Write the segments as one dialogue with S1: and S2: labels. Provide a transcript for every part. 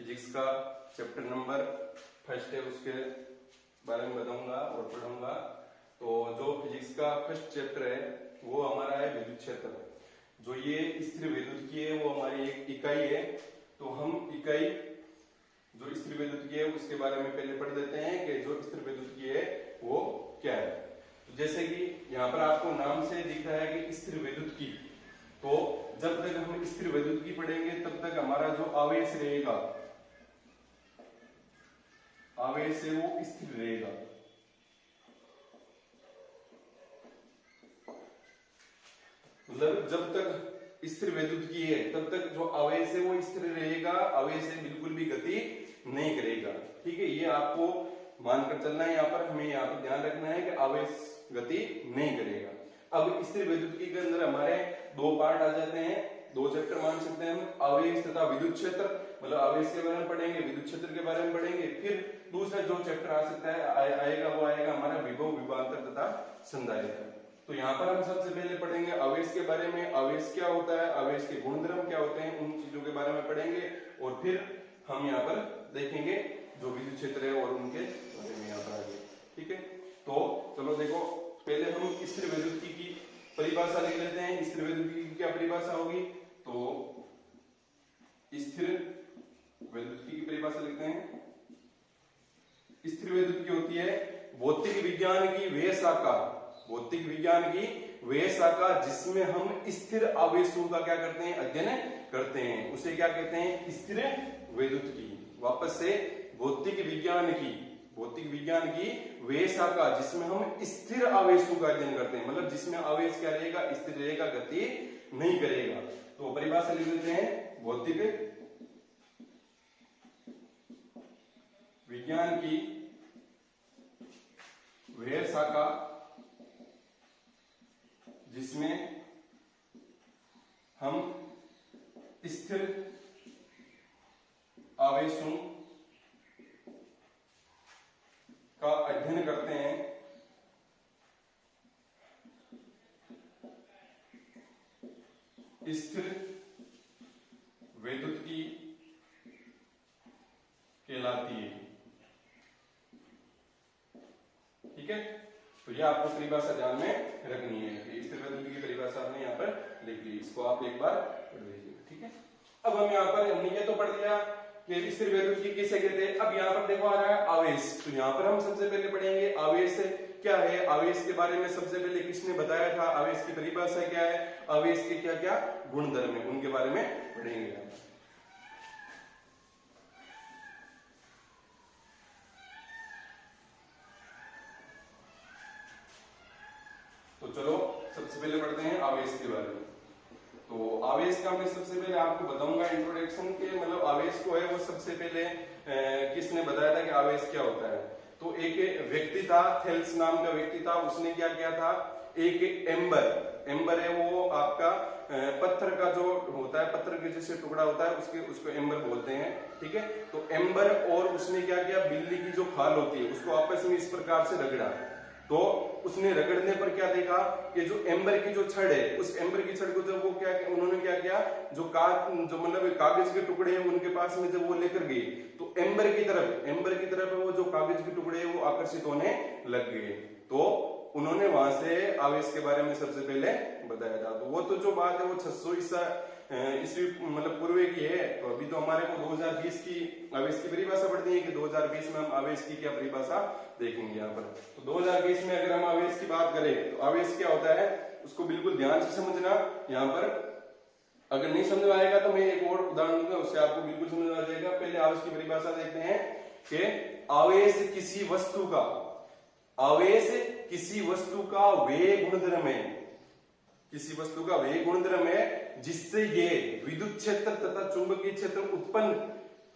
S1: Physics का chapter number first है, उसके बारे में बताऊंगा और पढ़ूंगा। तो जो फिजिक्स का फर्स्ट चैप्टर है वो हमारा है विद्युत क्षेत्र। जो ये स्थिर विद्युत की है वो हमारी एक इकाई है। तो हम इकाई जो स्थिर विद्युत की है उसके बारे में पहले पढ़ देते हैं कि जो स्थिर विद्युत की है वो क्या है। तो जैसे कि यहाँ पर आपको नाम से दिख रहा है कि स्थिर विद्युत की, तो जब तक हम स्थिर विद्युत की पढ़ेंगे तब तक हमारा जो आवेश रहेगा, आवेश है वो स्थिर रहेगा। मतलब जब तक स्थिर विद्युत की है तब तक जो आवेश है वो स्थिर रहेगा, आवेश है बिल्कुल भी गति नहीं करेगा। ठीक है, ये आपको मानकर चलना है। यहाँ पर हमें यहाँ पर ध्यान रखना है कि आवेश गति नहीं करेगा। अब स्थिर विद्युत के अंदर हमारे दो पार्ट आ जाते हैं, दो चैप्टर मान सकते हैं हम, आवेश तथा विद्युत क्षेत्र। मतलब आवेश के बारे में पढ़ेंगे, विद्युत क्षेत्र के बारे में पढ़ेंगे। फिर दूसरा जो चैप्टर आ सकता है आएगा वो आएगा हमारा विभव, विभवांतर तथा संधारित्र। तो यहाँ पर हम सबसे पहले पढ़ेंगे आवेश के बारे में, आवेश क्या होता है, आवेश के गुणधर्म क्या होते हैं, उन चीजों के बारे में पढ़ेंगे। और फिर हम यहाँ पर देखेंगे जो विद्युत क्षेत्र है और उनके बारे में यहाँ पर आगे। ठीक है, तो चलो देखो, पहले हम स्थिर विद्युत की परिभाषा लिख लेते हैं। स्थिर विद्युत की क्या परिभाषा होगी? तो स्थिर विद्युत की परिभाषा लिखते हैं। स्थिर विद्युत की होती है भौतिक विज्ञान की वह शाखा, भौतिक विज्ञान की वह शाखा जिसमें हम स्थिर आवेशों का क्या करते हैं, अध्ययन करते हैं, उसे क्या कहते हैं, स्थिर विद्युत की। वापस से भौतिक विज्ञान की, भौतिक विज्ञान की वह शाखा जिसमें हम स्थिर आवेशों का अध्ययन करते हैं। मतलब जिसमें आवेश क्या रहेगा, स्थिर रहेगा, गति नहीं करेगा। तो परिभाषा लिख देते हैं, भौतिक विज्ञान की वह शाखा जिसमें हम स्थिर आवेशों का अध्ययन करते हैं, स्थिर विद्युत की कहलाती है। ठीक है, तो ये आपको परिभाषा ध्यान में रखनी है कि स्थिर विद्युत की परिभाषा हमने यहाँ पर लिख ली, इसको आप एक बार पढ़ लीजिए। ठीक है, अब हम यहाँ पर हमने ये तो पढ़ लिया कि स्थिर विद्युत की किसे कहते हैं। अब यहाँ पर देखो आ रहा है आवेश। तो यहाँ पर हम सबसे पहले पढ़ेंगे आवेश क्या है। आवेश के बारे में सबसे पहले किसने बताया था, आवेश की परिभाषा क्या है, आवेश के क्या क्या गुणधर्म है, उनके बारे में पढ़ेंगे। तो चलो सबसे पहले पढ़ते हैं आवेश के बारे में। तो आवेश का मैं सबसे पहले आपको बताऊंगा इंट्रोडक्शन के, मतलब आवेश को है वो सबसे पहले किसने बताया था कि आवेश क्या होता है। तो एक व्यक्ति था, थेल्स नाम का व्यक्ति था, उसने क्या किया था, एक एम्बर है वो आपका पत्थर का जो होता है, पत्थर के जैसे टुकड़ा होता है उसको एम्बर बोलते हैं। ठीक है, तो एम्बर और उसने क्या किया, बिल्ली की जो खाल होती है उसको आपस में इस प्रकार से रगड़ा। तो उसने रगड़ने पर क्या देखा कि जो एम्बर की जो छड़ है, उस एम्बर की छड़ को जब वो उन्होंने क्या किया, जो मतलब कागज के टुकड़े हैं उनके पास में जब वो लेकर गई तो एम्बर की तरफ वो जो कागज के टुकड़े हैं वो आकर्षित होने लग गए। तो उन्होंने वहां से आवेश के बारे में सबसे पहले बताया था। तो वो तो जो बात है वो 600 ईस्वी मतलब पूर्व की है। तो अभी तो हमारे को 2020 की आवेश की परिभाषा पढ़नी है कि 2020 में हम आवेश की क्या परिभाषा देखेंगे यहाँ पर। तो 2020 में अगर हम आवेश की बात करें तो आवेश क्या होता है उसको बिल्कुल ध्यान से समझना। यहाँ पर अगर नहीं समझ आएगा तो मैं एक और उदाहरण दूंगा, उससे आपको बिल्कुल समझ आ जाएगा। पहले आवेश की परिभाषा देखते हैं कि आवेश किसी वस्तु का वे गुणधर्म है, किसी वस्तु का वे गुणधर्म है जिससे ये विद्युत क्षेत्र तथा चुंबकीय क्षेत्र उत्पन्न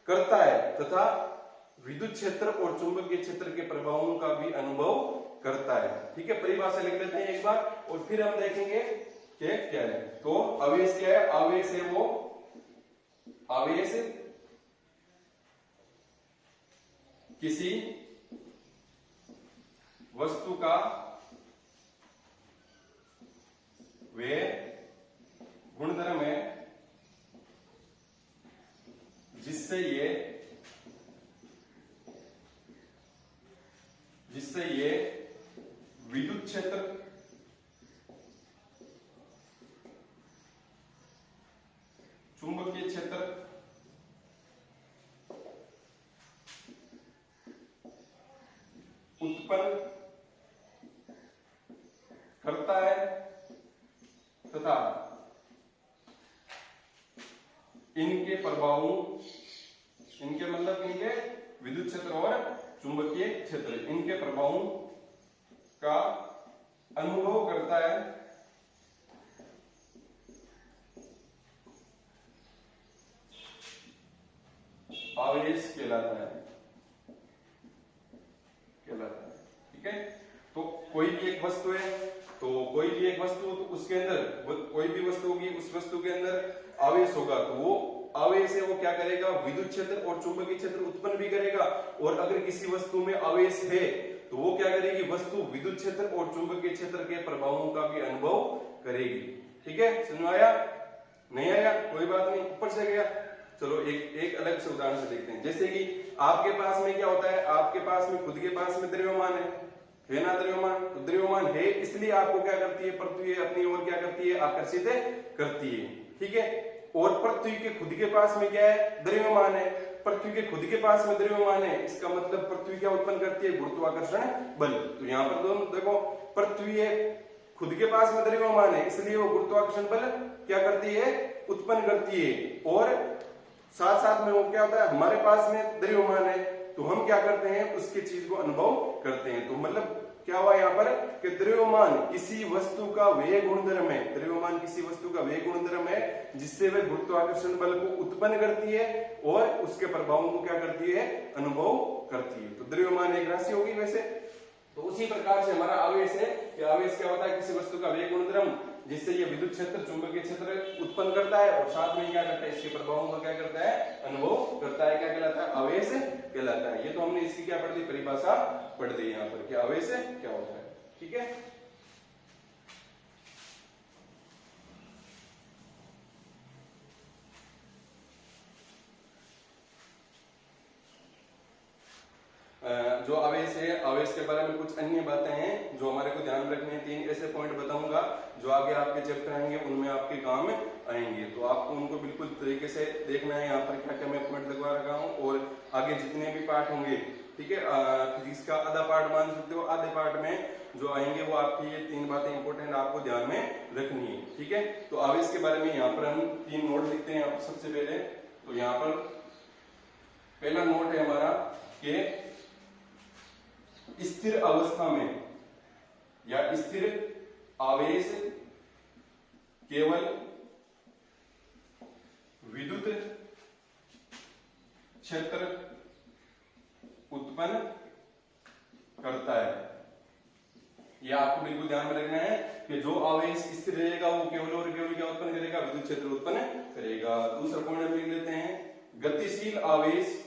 S1: करता है तथा विद्युत क्षेत्र और चुंबकीय क्षेत्र के प्रभावों का भी अनुभव करता है। ठीक है, परिभाषा लिख लेते हैं एक बार और फिर हम देखेंगे कि क्या है। तो आवेश क्या है, आवेश है वो आवेश किसी वस्तु का वे गुणधर्म है जिससे ये जिससे ये विद्युत क्षेत्र चुंबकीय क्षेत्र उत्पन्न करता है तथा इनके प्रभावों, इनके मतलब इनके विद्युत क्षेत्र और चुंबकीय क्षेत्र, इनके प्रभावों का अनुभव करता है आवेश कहलाता है। ठीक है, तो कोई भी एक वस्तु है, तो कोई भी एक वस्तु तो उसके अंदर कोई भी वस्तु होगी, उस वस्तु के अंदर आवेश होगा, तो वो आवेश है वो क्या करेगा, विद्युत क्षेत्र और चुंबकीय क्षेत्र उत्पन्न भी करेगा। और अगर किसी वस्तु में आवेश है तो वो क्या करेगी, वस्तु विद्युत क्षेत्र और चुंबकीय क्षेत्र के प्रभावों का भी अनुभव करेगी। ठीक है, समझ में आया? नहीं आया कोई बात नहीं, ऊपर से गया। चलो एक अलग से उदाहरण से देखते हैं। जैसे कि आपके पास में क्या होता है, आपके पास में खुद के पास में द्रव्यमान है ना, द्रव्यमान। तो द्रव्यमान है इसलिए आपको क्या करती है, पृथ्वी अपनी ओर क्या करती है, आकर्षित करती है। ठीक है, और पृथ्वी के खुद के पास में क्या है, द्रव्यमान है। पृथ्वी के खुद के पास में द्रव्यमान है, इसका मतलब पृथ्वी क्या उत्पन्न करती है, गुरुत्वाकर्षण बल। तो यहाँ पर दोनों देखो, पृथ्वी है खुद के पास में द्रव्यमान है इसलिए वो गुरुत्वाकर्षण बल क्या करती है, उत्पन्न करती है। और साथ साथ में वो क्या होता है, हमारे पास में द्रव्यमान है तो हम क्या करते हैं, उसकी चीज को अनुभव करते हैं। तो मतलब क्या हुआ यहाँ पर कि द्रव्यमान किसी वस्तु का वेग गुणधर्म है, द्रव्यमान किसी वस्तु का वेग गुणधर्म है जिससे वह गुरुत्वाकर्षण बल को उत्पन्न करती है और उसके प्रभावों को क्या करती है, अनुभव करती है। तो द्रव्यमान एक राशि होगी वैसे। तो उसी प्रकार से हमारा आवेश है कि आवेश क्या होता है, किसी वस्तु का वेग गुणधर्म जिससे ये विद्युत क्षेत्र चुंबकीय क्षेत्र उत्पन्न करता है और साथ में क्या करता है, इसके प्रभावों का क्या करता है, अनुभव करता है। क्या कहलाता है, आवेश कहलाता है। ये तो हमने इसकी क्या पढ़ दी, परिभाषा पढ़ दी यहाँ पर, क्या आवेश क्या होता है। ठीक है, जो आवेश है, आवेश के बारे में कुछ अन्य बातें हैं जो हमारे को ध्यान रखनी है। 3 ऐसे पॉइंट बताऊंगा जो आगे आपके चैप्टर आएंगे उनमें आपके काम आएंगे, तो आपको उनको बिल्कुल तरीके से देखना है। यहाँ पर क्या क्या मैं पॉइंट लगवा रखा हूँ और आगे जितने भी पार्ट होंगे, ठीक है, फिजिक्स का आधा पार्ट मान सकते हो, आधे पार्ट में जो आएंगे वो आपकी ये 3 बातें इंपॉर्टेंट आपको ध्यान में रखनी है। ठीक है, तो आवेश के बारे में यहाँ पर हम 3 नोट लिखते हैं सबसे पहले। तो यहाँ पर पहला नोट है हमारा कि स्थिर अवस्था में या स्थिर आवेश केवल विद्युत क्षेत्र उत्पन्न करता है। यह आपको बिल्कुल ध्यान में रखना है कि जो आवेश स्थिर रहेगा वो केवल और केवल क्या उत्पन्न करेगा, विद्युत क्षेत्र उत्पन्न करेगा। दूसरा पॉइंट हम लिख लेते हैं, गतिशील आवेश,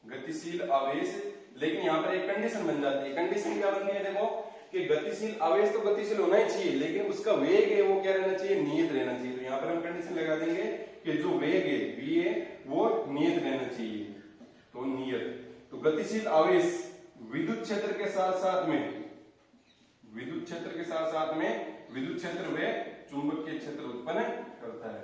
S1: गतिशील आवेश। लेकिन यहाँ पर एक कंडीशन बन जाती है। कंडीशन क्या बनती है, देखो कि गतिशील आवेश तो गतिशील होना ही चाहिए लेकिन उसका वेग है वो क्या रहना चाहिए, नियत रहना चाहिए। तो यहाँ पर हम कंडीशन लगा देंगे कि जो वेग है v है वो नियत रहना चाहिए। तो नियत, तो गतिशील आवेश विद्युत क्षेत्र के साथ साथ में, विद्युत क्षेत्र के साथ साथ में विद्युत क्षेत्र व चुंबकीय क्षेत्र उत्पन्न करता है,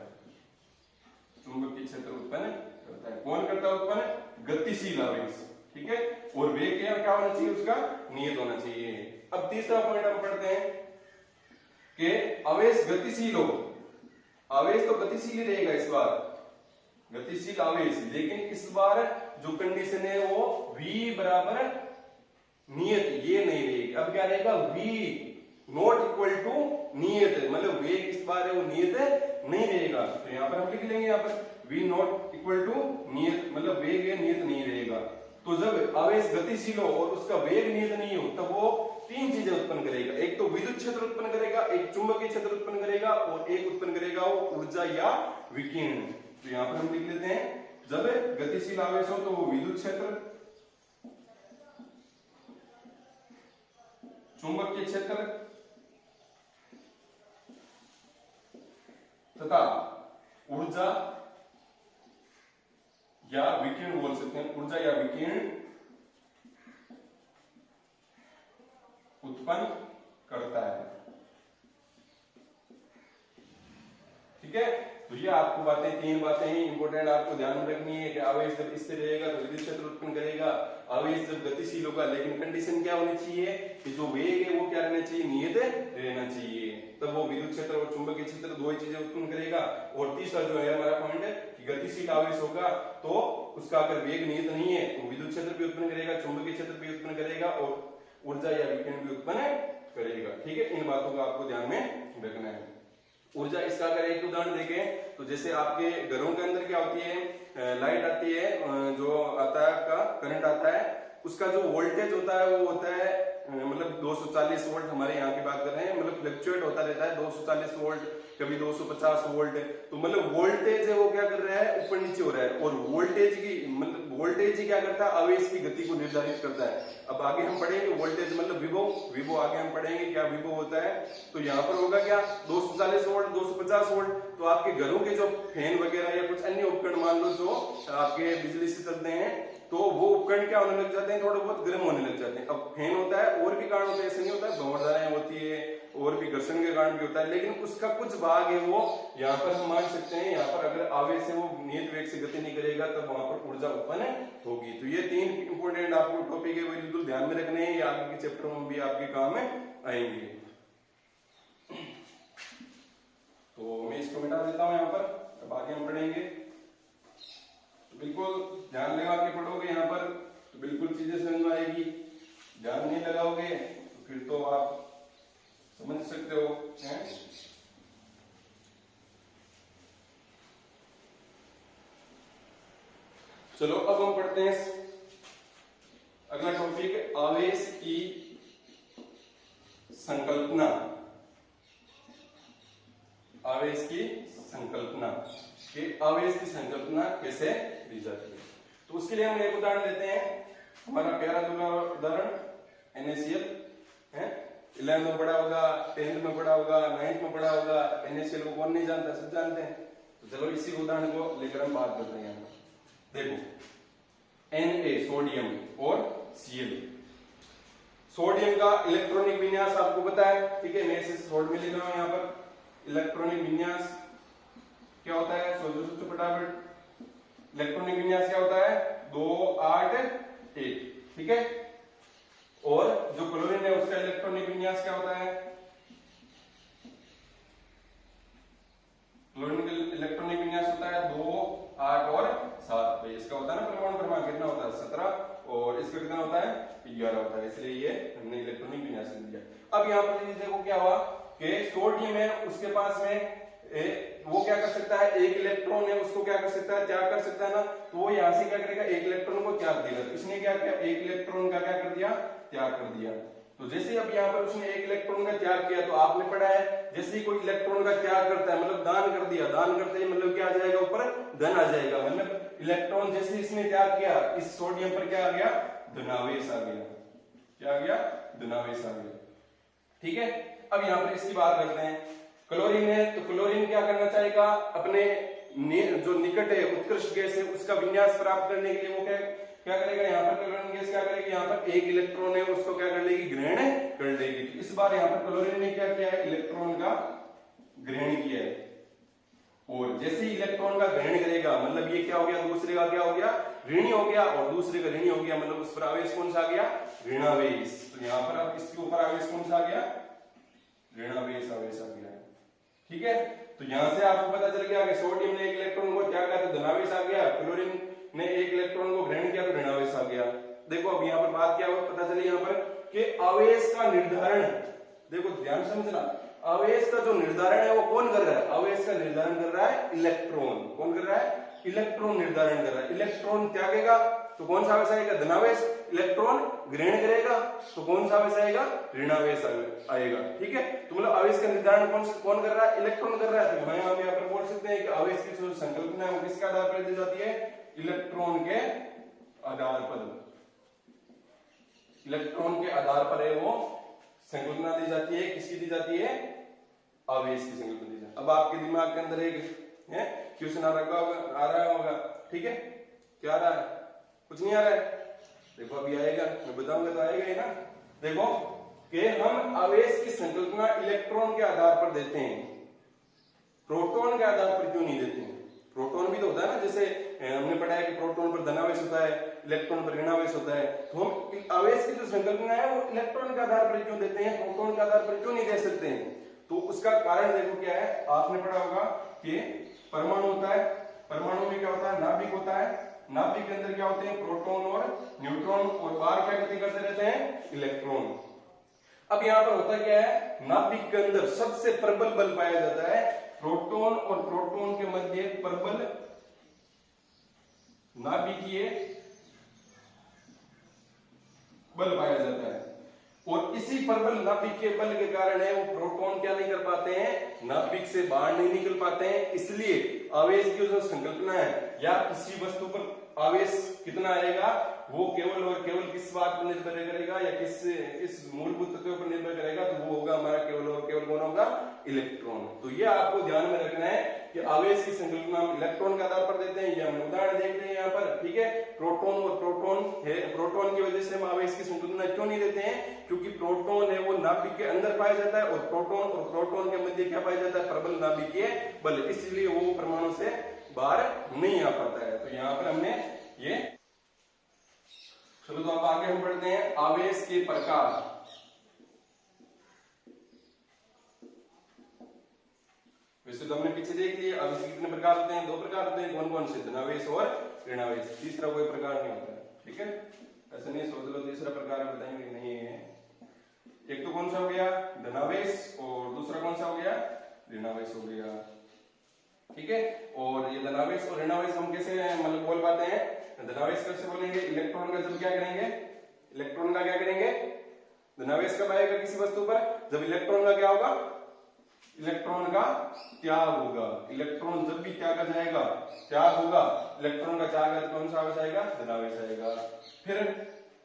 S1: चुंबकीय क्षेत्र उत्पन्न करता है। कौन करता है उत्पन्न, गतिशील आवेश। ठीक है, और वेग क्या होना चाहिए, उसका नियत होना चाहिए। अब तीसरा पॉइंट हम पढ़ते हैं कि आवेश गतिशील हो, आवेश तो गतिशील ही रहेगा इस बार, गतिशील आवेश, लेकिन इस बार जो कंडीशन है वो v बराबर नियत ये नहीं रहेगी। अब क्या रहेगा, v नॉट इक्वल टू नियत, मतलब वेग इस बार है वो नियत नहीं रहेगा। तो यहाँ पर हम लिख लेंगे, यहाँ पर v नॉट इक्वल टू नियत, मतलब वेग है नियत नहीं रहेगा। तो जब आवेश गतिशील हो और उसका वेग नियत नहीं हो तब वो 3 चीजें उत्पन्न करेगा। एक तो विद्युत क्षेत्र उत्पन्न करेगा, एक चुंबकीय क्षेत्र उत्पन्न करेगा और एक उत्पन्न करेगा वो ऊर्जा या विकिरण। तो यहाँ पर हम लिख लेते हैं, जब गतिशील आवेश हो तो वो विद्युत क्षेत्र, चुंबकीय क्षेत्र तथा ऊर्जा या विकिरण बोल सकते हैं, ऊर्जा या विकिरण उत्पन्न करता है। ठीक है, तो ये आपको बातें, तीन बातें ही इंपॉर्टेंट आपको ध्यान में रखनी है कि आवेश जब स्थिर रहेगा तो विद्युत क्षेत्र उत्पन्न करेगा, आवेश जब गतिशील होगा, लेकिन कंडीशन क्या होनी चाहिए कि जो वेग है वो क्या रहना चाहिए, नियत रहना चाहिए, तब वो विद्युत क्षेत्र और चुंबकीय क्षेत्र दो ही चीजें उत्पन्न करेगा। और तीसरा जो है हमारा पॉइंट है कि गतिशील आवेश होगा तो उसका अगर वेग नियत नहीं है तो विद्युत क्षेत्र भी उत्पन्न करेगा, चुंबकीय क्षेत्र भी उत्पन्न करेगा और ऊर्जा या विकिरण भी उत्पन्न करेगा। ठीक है, इन बातों का आपको ध्यान में रखना है। ऊर्जा, इसका अगर एक उदाहरण देखें तो जैसे आपके घरों के अंदर क्या होती है, लाइट आती है, जो आता है आपका करंट आता है, उसका जो वोल्टेज होता है वो होता है मतलब 240 वोल्ट, हमारे यहाँ की बात कर रहे हैं, मतलब फ्लक्चुएट होता रहता है 240 वोल्ट, कभी 250 वोल्ट, तो मतलब वोल्टेज है वो क्या कर रहा है, ऊपर नीचे हो रहा है, और वोल्टेज की मतलब वोल्टेज ही क्या करता है, आवेश की गति को निर्धारित करता है। अब आगे हम पढ़ेंगे वोल्टेज मतलब विभव आगे हम पढ़ेंगे क्या विभव होता है। तो यहाँ पर होगा क्या 240 वोल्ट 250 वोल्ट, तो आपके घरों के जो फैन वगैरह या कुछ अन्य उपकरण मान लो जो आपके बिजली से चलते हैं, तो वो उपकरण क्या होने लग जाते हैं, थोड़े बहुत गर्म होने लग जाते हैं। अब फैन होता है और भी कारण होते हैं, ऐसे नहीं होता है, भंवरधाराएं होती है और भी घर्षण के कारण भी होता है, लेकिन उसका कुछ भाग है वो यहाँ पर हम मान सकते हैं, यहाँ पर अगर आवेश से वो नियत वेग से गति नहीं करेगा तब वहां पर ऊर्जा उत्पन्न होगी। तो ये तीन इंपोर्टेंट आपको टॉपिक है वो बिल्कुल ध्यान में रखने हैं, ये आगे के चैप्टर में भी आपके काम में आएंगे। तो मैं इसको मिटा देता हूं यहाँ पर, अब आगे हम पढ़ेंगे। तो बिल्कुल ध्यान लगा के पढ़ोगे यहाँ पर तो बिल्कुल चीजें समझ में आएगी, ध्यान नहीं लगाओगे तो फिर तो आप समझ सकते हो हैं? चलो अब हम पढ़ते हैं अगला टॉपिक, आवेश की संकल्पना। आवेश की संकल्पना, कि आवेश की संकल्पना कैसे दी जाती है। तो उसके लिए हम एक उदाहरण लेते हैं, हमारा प्यारा उदाहरण NaCl है, 11th में पढ़ा होगा, 10th में पढ़ा होगा, 9th में पढ़ा होगा। NaCl को कौन नहीं जानता, सब जानते हैं। तो चलो इसी उदाहरण को लेकर हम बात करते हैं। देखो Na सोडियम और Cl, सोडियम का इलेक्ट्रॉनिक विन्यास आपको पता है, ठीक है, मैं इसे शॉर्ट में लिख रहा हूं यहाँ पर। इलेक्ट्रॉनिक विन्यास क्या होता है, सोचो फटाफट, इलेक्ट्रॉनिक विन्यास क्या होता है, 2 8 1, ठीक है। और जो क्लोरीन है उसका इलेक्ट्रॉनिक विन्यास क्या होता है, क्लोरीन का इलेक्ट्रॉनिक विन्यास होता है 2 8 और 7। इसका होता है ना परमाणु क्रमांक कितना होता है 17, और इसका कितना होता है 11 होता है, इसलिए ये हमने इलेक्ट्रॉनिक विन्यास दिया। अब यहाँ पर देखो क्या हुआ कि सोडियम है, उसके पास में वो क्या कर सकता है, एक इलेक्ट्रॉन है उसको क्या कर सकता है, त्याग कर सकता है ना, तो वो यहाँ से क्या करेगा, एक इलेक्ट्रॉन को त्याग देगा। तो इसने क्या किया, एक इलेक्ट्रॉन का क्या कर दिया, त्याग कर दिया। तो जैसे अब यहाँ पर उसने एक इलेक्ट्रॉन का त्याग किया, तो आपने पढ़ा है जैसे ही कोई इलेक्ट्रॉन का त्याग करता है मतलब दान कर दिया, दान करते ही मतलब क्या आ जाएगा, ऊपर धन आ जाएगा, मतलब इलेक्ट्रॉन जैसे इसने त्याग किया, इस सोडियम पर क्या आ गया, धनावेश आ गया। क्या आ गया, धनावेश आ गया, ठीक है। अब यहाँ पर इसकी बात करते हैं, क्लोरीन है, तो क्लोरीन क्या करना चाहेगा, अपने जो निकट है उत्कृष्ट गैस है उसका विन्यास प्राप्त करने के लिए वो क्या करेगा, यहाँ पर क्लोरीन गैस क्या करेगी, यहाँ पर एक इलेक्ट्रॉन है उसको क्या कर लेगी, ग्रहण कर लेगी। तो इस बार यहाँ पर क्लोरीन ने क्या किया है, इलेक्ट्रॉन का ग्रहण किया है, और जैसे ही इलेक्ट्रॉन का ग्रहण करेगा मतलब ये क्या हो गया, दूसरे का क्या हो गया, ऋणी हो गया, और दूसरे का ऋणी हो गया मतलब उस पर आवेश कौन सा आ गया, ऋणावेश। तो यहाँ पर अब इसके ऊपर आवेश कौन सा आ गया, ऋणावेश आवेश आ गया, ठीक है। तो यहां से आपको पता चल गया कि सोडियम ने एक इलेक्ट्रॉन को त्यागा तो धनावेश आ गया, क्लोरीन ने एक इलेक्ट्रॉन को ग्रहण किया तो ऋणावेश आ गया। देखो अब यहाँ पर बात क्या हुआ, पता चली यहाँ पर कि आवेश का निर्धारण, देखो ध्यान समझना, आवेश का जो निर्धारण है वो कौन कर रहा है, आवेश का निर्धारण कर रहा है इलेक्ट्रॉन। कौन कर रहा है, इलेक्ट्रॉन निर्धारण कर रहा है। इलेक्ट्रॉन त्यागेगा तो कौन सा आवेश आएगा, धनावेश, इलेक्ट्रॉन ग्रहण करेगा तो कौन सा आवेश आएगा, ऋणावेश आएगा, ठीक है। तो मतलब आवेश का निर्धारण कौन कर रहा है, इलेक्ट्रॉन कर रहा है। तो हम यहाँ पर बोल सकते हैं कि आवेश की जो संकल्पना है वो किसके आधार पर दी जाती है, इलेक्ट्रॉन के आधार पर, इलेक्ट्रॉन के आधार पर है वो संकल्पना दी जाती है। किसकी दी जाती है, आवेश की संकल्पना दी जाती है। अब आपके दिमाग के अंदर एक है क्वेश्चन आ रहा होगा, ठीक है, क्या आ रहा है, कुछ नहीं आ रहा है, देखो अभी आएगा, मैं बताऊंगा तो आएगा ही ना। देखो कि हम आवेश की संकल्पना इलेक्ट्रॉन के आधार पर देते हैं, प्रोटॉन के आधार पर क्यों नहीं देते हैं? प्रोटॉन भी तो होता है ना, जैसे हमने पढ़ा है कि प्रोटॉन पर धनावेश होता है, इलेक्ट्रॉन पर ऋणावेश होता है। तो हम आवेश की जो संकल्पना है वो इलेक्ट्रॉन के आधार पर क्यों देते हैं, प्रोटॉन के आधार पर क्यों नहीं दे सकते हैं? तो उसका कारण देखो क्या है, आपने पढ़ा होगा कि परमाणु होता है, परमाणु में क्या होता है, नाभिक होता है, नाभिक के अंदर क्या होते हैं, प्रोटॉन और न्यूट्रॉन, और बाहर क्या गति करते रहते हैं, इलेक्ट्रॉन। अब यहाँ पर होता क्या है, नाभिक के अंदर सबसे प्रबल बल पाया जाता है, प्रोटॉन और प्रोटॉन के मध्य प्रबल नाभिकीय बल पाया जाता है, और इसी प्रबल नाभिकीय बल के कारण है वो प्रोटॉन क्या नहीं कर पाते हैं, नाभिक से बाहर नहीं निकल पाते हैं। इसलिए आवेश की जो संकल्पना है या किसी वस्तु पर आवेश कितना आएगा वो केवल और केवल किस बात पर निर्भर करेगा, या किस मूलभूत तत्व पर निर्भर करेगा, तो वो होगा हमारा केवल और केवल कौन होगा, इलेक्ट्रॉन। तो ये आपको ध्यान में रखना है कि आवेश की संकल्पना हम इलेक्ट्रॉन के आधार पर देते हैं। ये हम उदाहरण देख रहे हैं यहाँ पर, ठीक है, प्रोटॉन और प्रोटॉन है, प्रोटॉन की वजह से हम आवेश की संकल्पना क्यों नहीं देते हैं, क्योंकि प्रोटॉन है वो नाभिक के अंदर पाया जाता है, और प्रोटॉन के मध्य क्या पाया जाता है, प्रबल नाभिकीय बल, इसलिए वो परमाणु से बाहर नहीं आ पाता है। तो यहाँ पर हमने ये, चलो तो अब आगे हम पढ़ते हैं आवेश के प्रकार। वैसे तो हमने पीछे देख लिया आवेश कितने प्रकार होते हैं, 2 प्रकार होते हैं, कौन कौन से, धनावेश और ऋणावेश, तीसरा कोई प्रकार नहीं होता है, ठीक है। ऐसा नहीं सोच लो तीसरा प्रकार बताएंगे, नहीं है। एक तो कौन सा हो गया, धनावेश, और दूसरा कौन सा हो गया, ऋणावेश हो गया, ठीक है। और ये धनावेश और ऋणावेश हम कैसे मतलब बोल पाते हैं, धनावेश कैसे बोलेंगे, इलेक्ट्रॉन का जब क्या करेंगे, इलेक्ट्रॉन का क्या करेंगे, धनावेश कब आएगा किसी वस्तु पर, जब इलेक्ट्रॉन का क्या होगा, इलेक्ट्रॉन का त्याग होगा। इलेक्ट्रॉन जब भी त्याग जाएगा, त्याग होगा, इलेक्ट्रॉन का त्याग कौन सा आवेश आएगा, धनावेश आएगा। फिर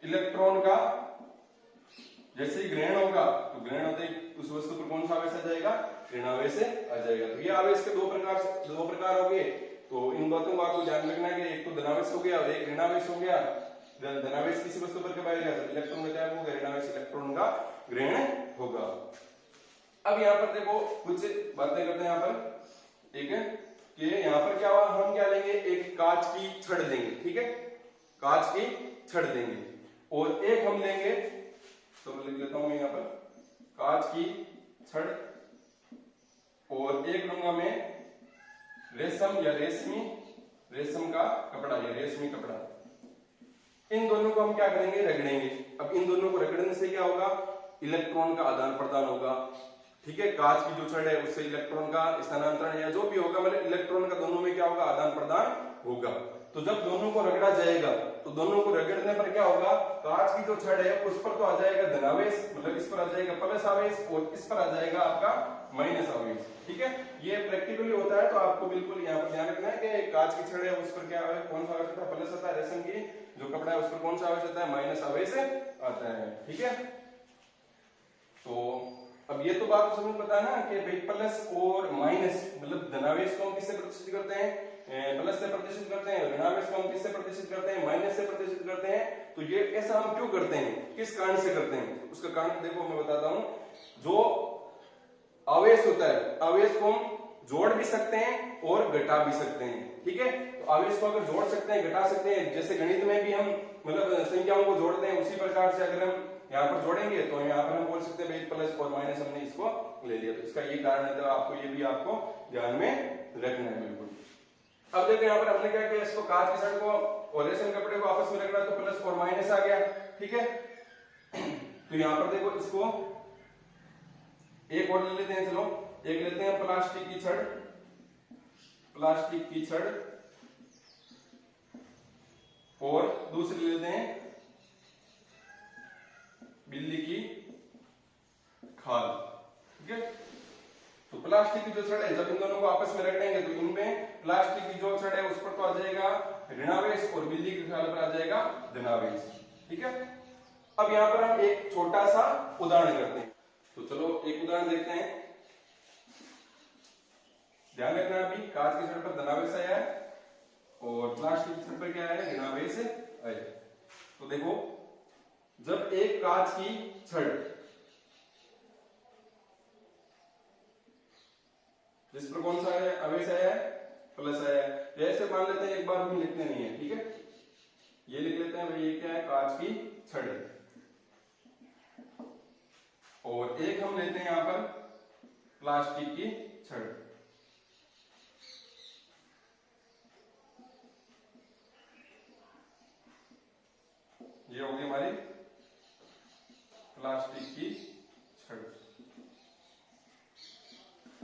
S1: इलेक्ट्रॉन का जैसे ही ग्रहण होगा, तो ग्रहण होते ही उस वस्तु पर कौन सा आवेश आ जाएगा, ऋणावेश आ जाएगा। तो ये आवेश के दो प्रकार हो गए। तो इन बातों को आपको ध्यान रखना है कि एक तो धनावेश हो गया और एक ऋणावेश हो गया। धनावेश किसी वस्तु पर कब आएगा, इलेक्ट्रॉन का त्याग होगा, ऋणावेश इलेक्ट्रॉन का ग्रहण होगा। अब यहाँ पर देखो कुछ बातें करते हैं यहाँ पर, ठीक है, कि यहाँ पर क्या हुआ, हम क्या लेंगे, एक कांच की छड़ लेंगे, ठीक है, कांच की छड़ देंगे, और एक हम लेंगे, तो लिख लेता हूं यहाँ पर, कांच की छड़, और एक लूंगा मैं रेशम या रेशम का कपड़ा या रेशमी कपड़ा। इन दोनों को हम क्या करेंगे, रगड़ेंगे। अब इन दोनों को रगड़ने से क्या होगा, इलेक्ट्रॉन का आदान प्रदान होगा, ठीक है। कांच की जो छड़ है उससे इलेक्ट्रॉन का स्थानांतरण या जो भी होगा, मतलब इलेक्ट्रॉन का दोनों में क्या होगा, आदान प्रदान होगा। तो जब दोनों को रगड़ा जाएगा, तो दोनों को रगड़ने पर क्या होगा, कांच की जो छड़ है उस पर तो आ जाएगा धनावेश, मतलब इस पर आ जाएगा प्लस आवेश, और इस पर आ जाएगा आपका माइनस आवेश, ठीक है। ये प्रैक्टिकली होता है, तो आपको बिल्कुल यहाँ पर ध्यान रखना है कि कांच की छड़ है उस पर क्या है, कौन सा आवेश आता है, प्लस आता है। रेशम की जो कपड़ा है उस पर कौन सा आवेश आता है, माइनस आवेश आता है, ठीक है। तो अब ये तो बात समझ पता है ना कि भाई प्लस और माइनस, मतलब धनावेश को हम किससे प्रदर्शित करते हैं, प्लस से प्रदर्शित करते हैं, ऋणावेश को हम किससे प्रदर्शित करते हैं, माइनस से प्रदर्शित करते हैं। तो ये ऐसा हम क्यों करते हैं, किस कारण से करते हैं, उसका कारण देखो मैं बताता हूं। जो आवेश होता है, आवेश को हम जोड़ भी सकते हैं और घटा भी सकते हैं, ठीक है। तो आवेश को अगर जोड़ सकते हैं, घटा सकते हैं, जैसे गणित में भी हम मतलब संख्याओं को जोड़ते हैं, उसी प्रकार से अगर हम यहाँ पर जोड़ेंगे तो यहाँ पर हम बोल सकते हैं भाई प्लस और माइनस हमने इसको ले लिया। तो इसका ये कारण है, तो आपको ये भी आपको ध्यान में रखना है बिल्कुल। अब देखो यहाँ पर हमने क्या किया, इसको कांच की छड़ को और रेशम कपड़े को आपस में रखना, तो प्लस और माइनस आ गया, ठीक है। तो यहाँ पर देखो इसको एक और ले लेते हैं, चलो एक लेते हैं प्लास्टिक की छड़, प्लास्टिक की छड़, और दूसरी लेते हैं बिल्ली की खाल, ठीक है। तो प्लास्टिक की जो छड़ है, जब इन दोनों को आपस में रगड़ेंगे तो इनमें प्लास्टिक की जो छड़ है उस पर तो आ जाएगा ऋणावेश, और बिल्ली की खाल पर आ जाएगा धनावेश, ठीक है। अब यहाँ पर हम एक छोटा सा उदाहरण करते हैं, तो चलो एक उदाहरण देखते हैं। ध्यान रखना, अभी कांच की छड़ पर धनावेश आया है और प्लास्टिक की छड़ पर क्या है, ऋणावेश आया। तो देखो, जब एक कांच की छड़ जैसे मान लेते हैं, एक बार हम लिखते नहीं है, ठीक है, ये लिख लेते हैं भाई, ये क्या है, कांच की छड़ है। और एक हम लेते हैं यहां पर प्लास्टिक की छड़। ये होगी हमारी प्लास्टिक की छड़।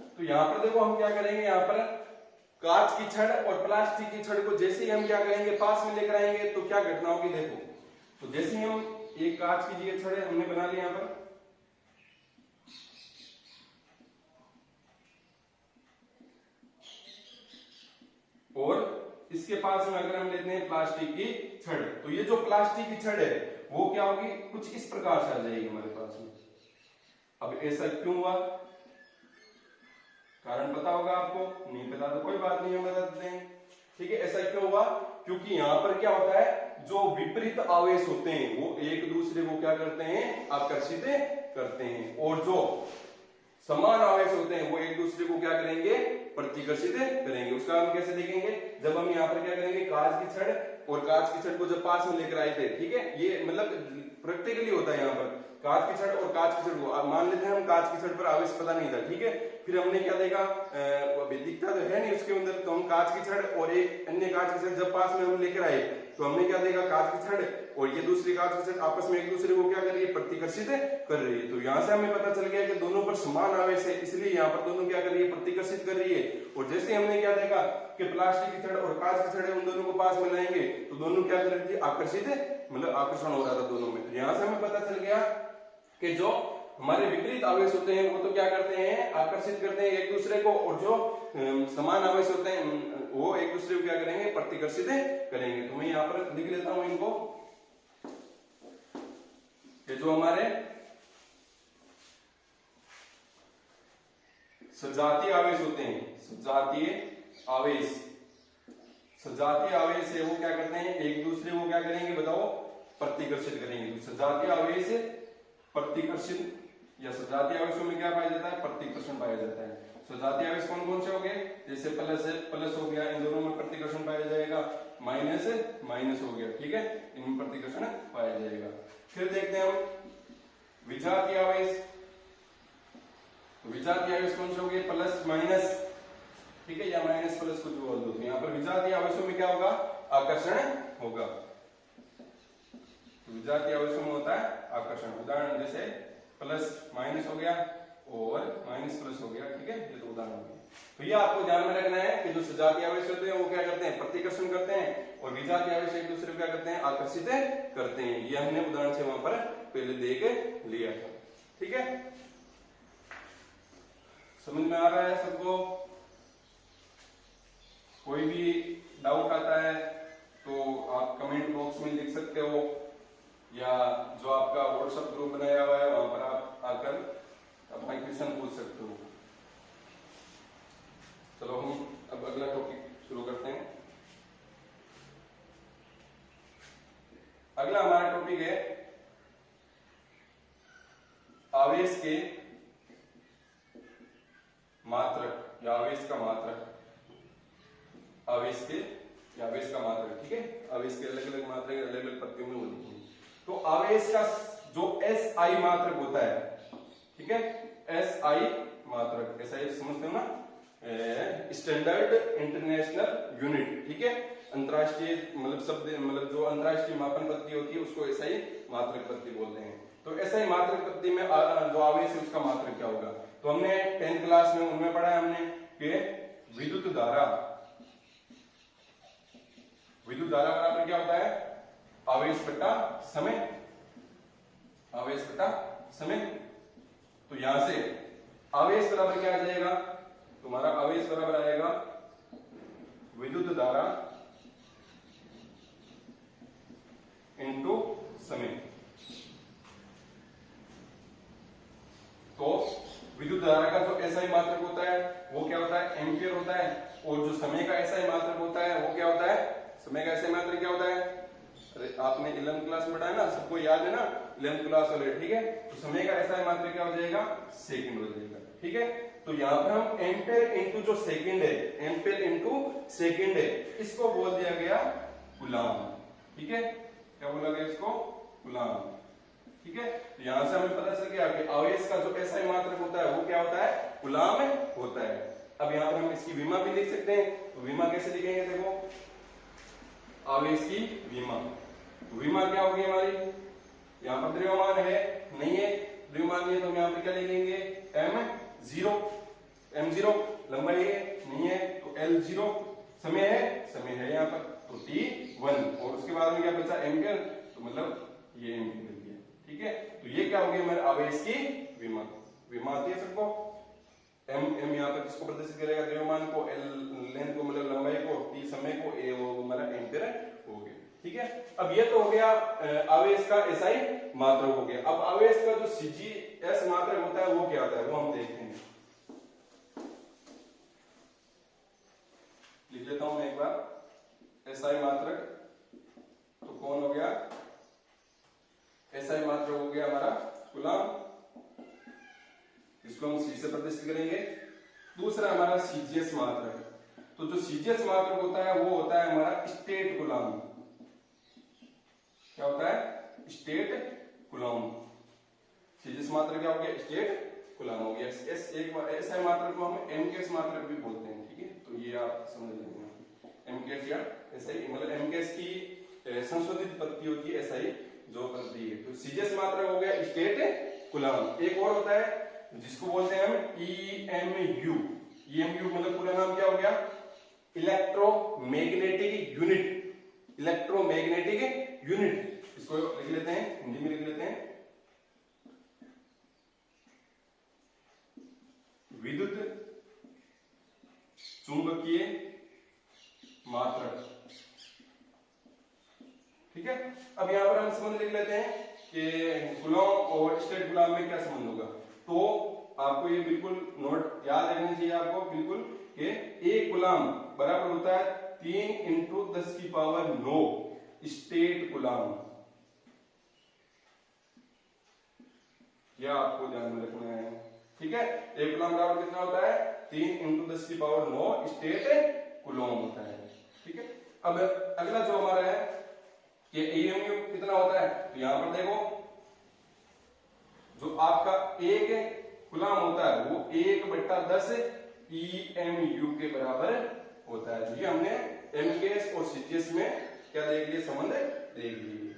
S1: तो यहां पर देखो हम क्या करेंगे, यहां पर कांच की छड़ और प्लास्टिक की छड़ को जैसे ही हम क्या करेंगे, पास में लेकर आएंगे, तो क्या घटना होगी देखो। तो जैसे ही हम एक कांच की जगह छड़ हमने बना ली यहां पर, और इसके पास में अगर हम लेते हैं प्लास्टिक की छड़, तो ये जो प्लास्टिक की छड़ है वो क्या होगी, कुछ इस प्रकार से आ जाएगी हमारे पास में। अब ऐसा क्यों हुआ, कारण पता होगा आपको, नहीं पता तो कोई बात नहीं, हम बता देते हैं, ठीक है। ऐसा क्यों हुआ, क्योंकि यहां पर क्या होता है, जो विपरीत आवेश होते हैं वो एक दूसरे को क्या करते हैं, आकर्षित करते हैं, और जो समान आवेश होते हैं वो एक दूसरे को क्या करेंगे, प्रतिकर्षित करेंगे। उसका हम कैसे देखेंगे, जब हम यहाँ पर क्या करेंगे, कांच की छड़ और कांच की छड़ को जब पास में लेकर आए थे, ठीक है, ये मतलब प्रैक्टिकली होता है यहाँ पर, कांच की छड़ और कांच की छड़ को आप मान लेते हैं, हम कांच की छड़ पर आवेश पता नहीं था, ठीक है, फिर हमने क्या देखा, दिखता तो है नहीं उसके अंदर, तो हम कांच की छड़ और एक अन्य कांच की छड़ जब पास में हम लेकर आए, तो हमने क्या देखा, कांच की छड़ और ये दूसरी कांच की छड़ आपस में एक दूसरे को क्या कर रही है, प्रतिकर्षित कर रही है। तो यहाँ से हमें पता चल गया कि दोनों पर समान आवेश है, इसलिए यहाँ पर दोनों क्या कर रही है, प्रतिकर्षित कर रही है। और जैसे हमने क्या देखा कि प्लास्टिक की छड़ और कांच की छड़ उन दोनों को पास में लाएंगे, तो दोनों क्या कर रही थी, आकर्षित, मतलब आकर्षण हो रहा था दोनों में। तो यहाँ से हमें पता चल गया कि जो हमारे विपरीत आवेश होते हैं वो तो क्या करते हैं, आकर्षित करते हैं एक दूसरे को, और जो समान आवेश होते हैं वो एक दूसरे को क्या करेंगे, प्रतिकर्षित करेंगे। तो मैं यहाँ पर लिख लेता हूं इनको, कि जो हमारे सजातीय आवेश होते हैं, सजातीय आवेश है वो क्या करते हैं, एक दूसरे को क्या करेंगे बताओ, प्रतिकर्षित करेंगे। तो सजातीय आवेश प्रतिकर्षित, या सजातीय आवेशों में क्या पाया जाता है, प्रतिकर्षण पाया जाता है। सजातीय आवेश कौन कौन से हो गए, जैसे प्लस है, प्लस हो गया, इन दोनों में प्रतिकर्षण पाया जाएगा, माइनस है, माइनस हो गया, ठीक है, इनमें प्रतिकर्षण पाया जाएगा। फिर देखते हैं हम विजातीय आवेश। विजातीय आवेश कौन से हो गए, प्लस माइनस, ठीक है, या माइनस प्लस कुछ बोल दो। यहाँ पर विजातीय आवेशों में क्या होगा, आकर्षण होगा। विजातीय आवेशों में होता है आकर्षण। उदाहरण जैसे प्लस माइनस हो गया और माइनस प्लस हो गया, ठीक है, ये तो उदाहरण हो गया। तो ये आपको ध्यान में रखना है कि जो सजातीय आवेश होते हैं वो क्या करते हैं, प्रतिकर्षण करते हैं, और विजातीय आवेश एक दूसरे को क्या करते हैं, आकर्षित करते हैं। ये हमने उदाहरण से वहां पर पहले देख लिया था, ठीक है। समझ में आ रहा है सबको, कोई भी डाउट आता है तो आप कमेंट बॉक्स में लिख सकते हो, या जो आपका व्हाट्सएप ग्रुप बनाया हुआ है वहां पर आप आकर अपना क्वेश्चन पूछ सकते हो। चलो हम अब अगला टॉपिक शुरू करते हैं। अगला हमारा टॉपिक है आवेश के मात्रक, या आवेश का मात्रक। आवेश का मात्रक, ठीक है, आवेश के अलग अलग मात्रक अलग अलग पत्तियों में होती है। तो आवेश का जो SI मात्रक होता है, ठीक है, SI मात्रक, ऐसा ये समझते हो ना, स्टैंडर्ड इंटरनेशनल यूनिट, ठीक है, अंतरराष्ट्रीय मतलब शब्द, मतलब जो अंतरराष्ट्रीय मापन पद्धति होती है उसको SI मात्रक पद्धति बोलते हैं। तो SI मात्रक पद्धति में जो आवेश है उसका मात्रक क्या होगा, तो हमने 10th क्लास में उनमें पढ़ा है हमने कि विद्युत धारा बराबर क्या होता है, आवेश बटा समय, आवेश बटा समय। तो यहां से आवेश बराबर क्या आ जाएगा, तुम्हारा आवेश बराबर आएगा विद्युत धारा इनटू समय। तो विद्युत धारा का जो SI मात्रक होता है वो क्या होता है, एम्पियर होता है, और जो समय का SI मात्रक होता है वो क्या होता है, समय का SI मात्रक क्या होता है, अरे आपने 11th क्लास में पढ़ा है ना, सबको याद है ना 11th क्लास वाले, ठीक है। तो समय का SI मात्रक क्या हो जाएगा, सेकंड हो जाएगा, ठीक है। तो यहाँ पर हम एम्पेयर इंटू जो सेकंड है, एम्पेयर इंटू सेकंड है, इसको बोल दिया गया कूलाम। ठीक है, क्या बोला गया इसको? कूलाम। ठीक है, तो यहां से हमें पता चल गया कि आवेश का जो एसआई मात्रक होता है वो क्या होता है? कूलाम होता है। अब यहाँ पर हम इसकी विमा भी लिख सकते हैं, तो विमा कैसे लिखेंगे? देखो, आवेश की विमा, विमा क्या होगी हमारी? यहाँ पर द्रव्यमान है नहीं है, द्रव्यमान नहीं है तो हम यहाँ पे क्या लिखेंगे? m0, लंबाई है नहीं है तो l0, समय है यहाँ पर तो t1, और उसके बाद में क्या बचा? एम्पियर, तो मतलब ये एम्पियर मिल गया। ठीक है, तो ये क्या हो गया हमारे आवेश की विमा। विमा आती है सबको, m यहाँ पर किसको प्रदर्शित करेगा? द्रव्यमान को, l लेंथ को मतलब लंबाई को, t समय को, a वो हमारा एम्पियर हो गया। ठीक है, अब ये तो हो गया आवेश का एसआई मात्रक हो गया। अब आवेश का जो सीजीएस मात्रक होता है वो क्या होता है वो हम देखते हैं। लिख लेता हूं मैं एक बार, एसआई मात्रक तो कौन हो गया? एसआई मात्रक हो गया हमारा कूलाम, इसको हम सी से प्रदर्शित करेंगे। दूसरा हमारा सीजीएस मात्रक, तो जो सीजीएस मात्रक होता है वो होता है हमारा स्टेट कूलाम। क्या होता है? State coulomb. सीजीएस मात्रक क्या हो गया? स्टेट कूलाम हो गया। एक बार एसआई मात्रक को हम एमकेएस मात्रक भी बोलते हैं। ठीक है, तो ये आप समझ लेंगे, एमकेएस या एसआई, मतलब एमकेएस की संशोधित पद्धति होती है, एसआई जो पद्धति है। तो सीजीएस मात्रक हो गया स्टेट कूलाम। एक और होता है जिसको बोलते हैं हम ईएमयू। ईएमयू मतलब पूरा नाम क्या हो गया? Electromagnetic unit. इलेक्ट्रोमैग्नेटिक यूनिट, इसको लिख लेते हैं, हिंदी में लिख लेते हैं विद्युत चुंबकीय मात्रक। ठीक है, अब यहां पर हम संबंध लिख लेते हैं कि कूलॉम और स्टेट कूलॉम में क्या संबंध होगा। तो आपको ये बिल्कुल नोट याद रखना चाहिए आपको बिल्कुल, कि एक कूलॉम बराबर होता है 3 × 10⁹ स्टेट कूलॉम। यह आपको ध्यान में रखना है। ठीक है, एक कूलॉम बराबर कितना होता है? 3 × 10⁹ स्टेट कूलॉम होता है। ठीक है, अब अगला जो हमारा है कि ईएमयू कितना होता है, तो यहां पर देखो जो आपका एक कूलॉम होता है वो 1/10 ईएमयू के बराबर होता है। तो ये हमने एमकेएस और सीजीएस में क्या देख लिए? संबंध देख लिए।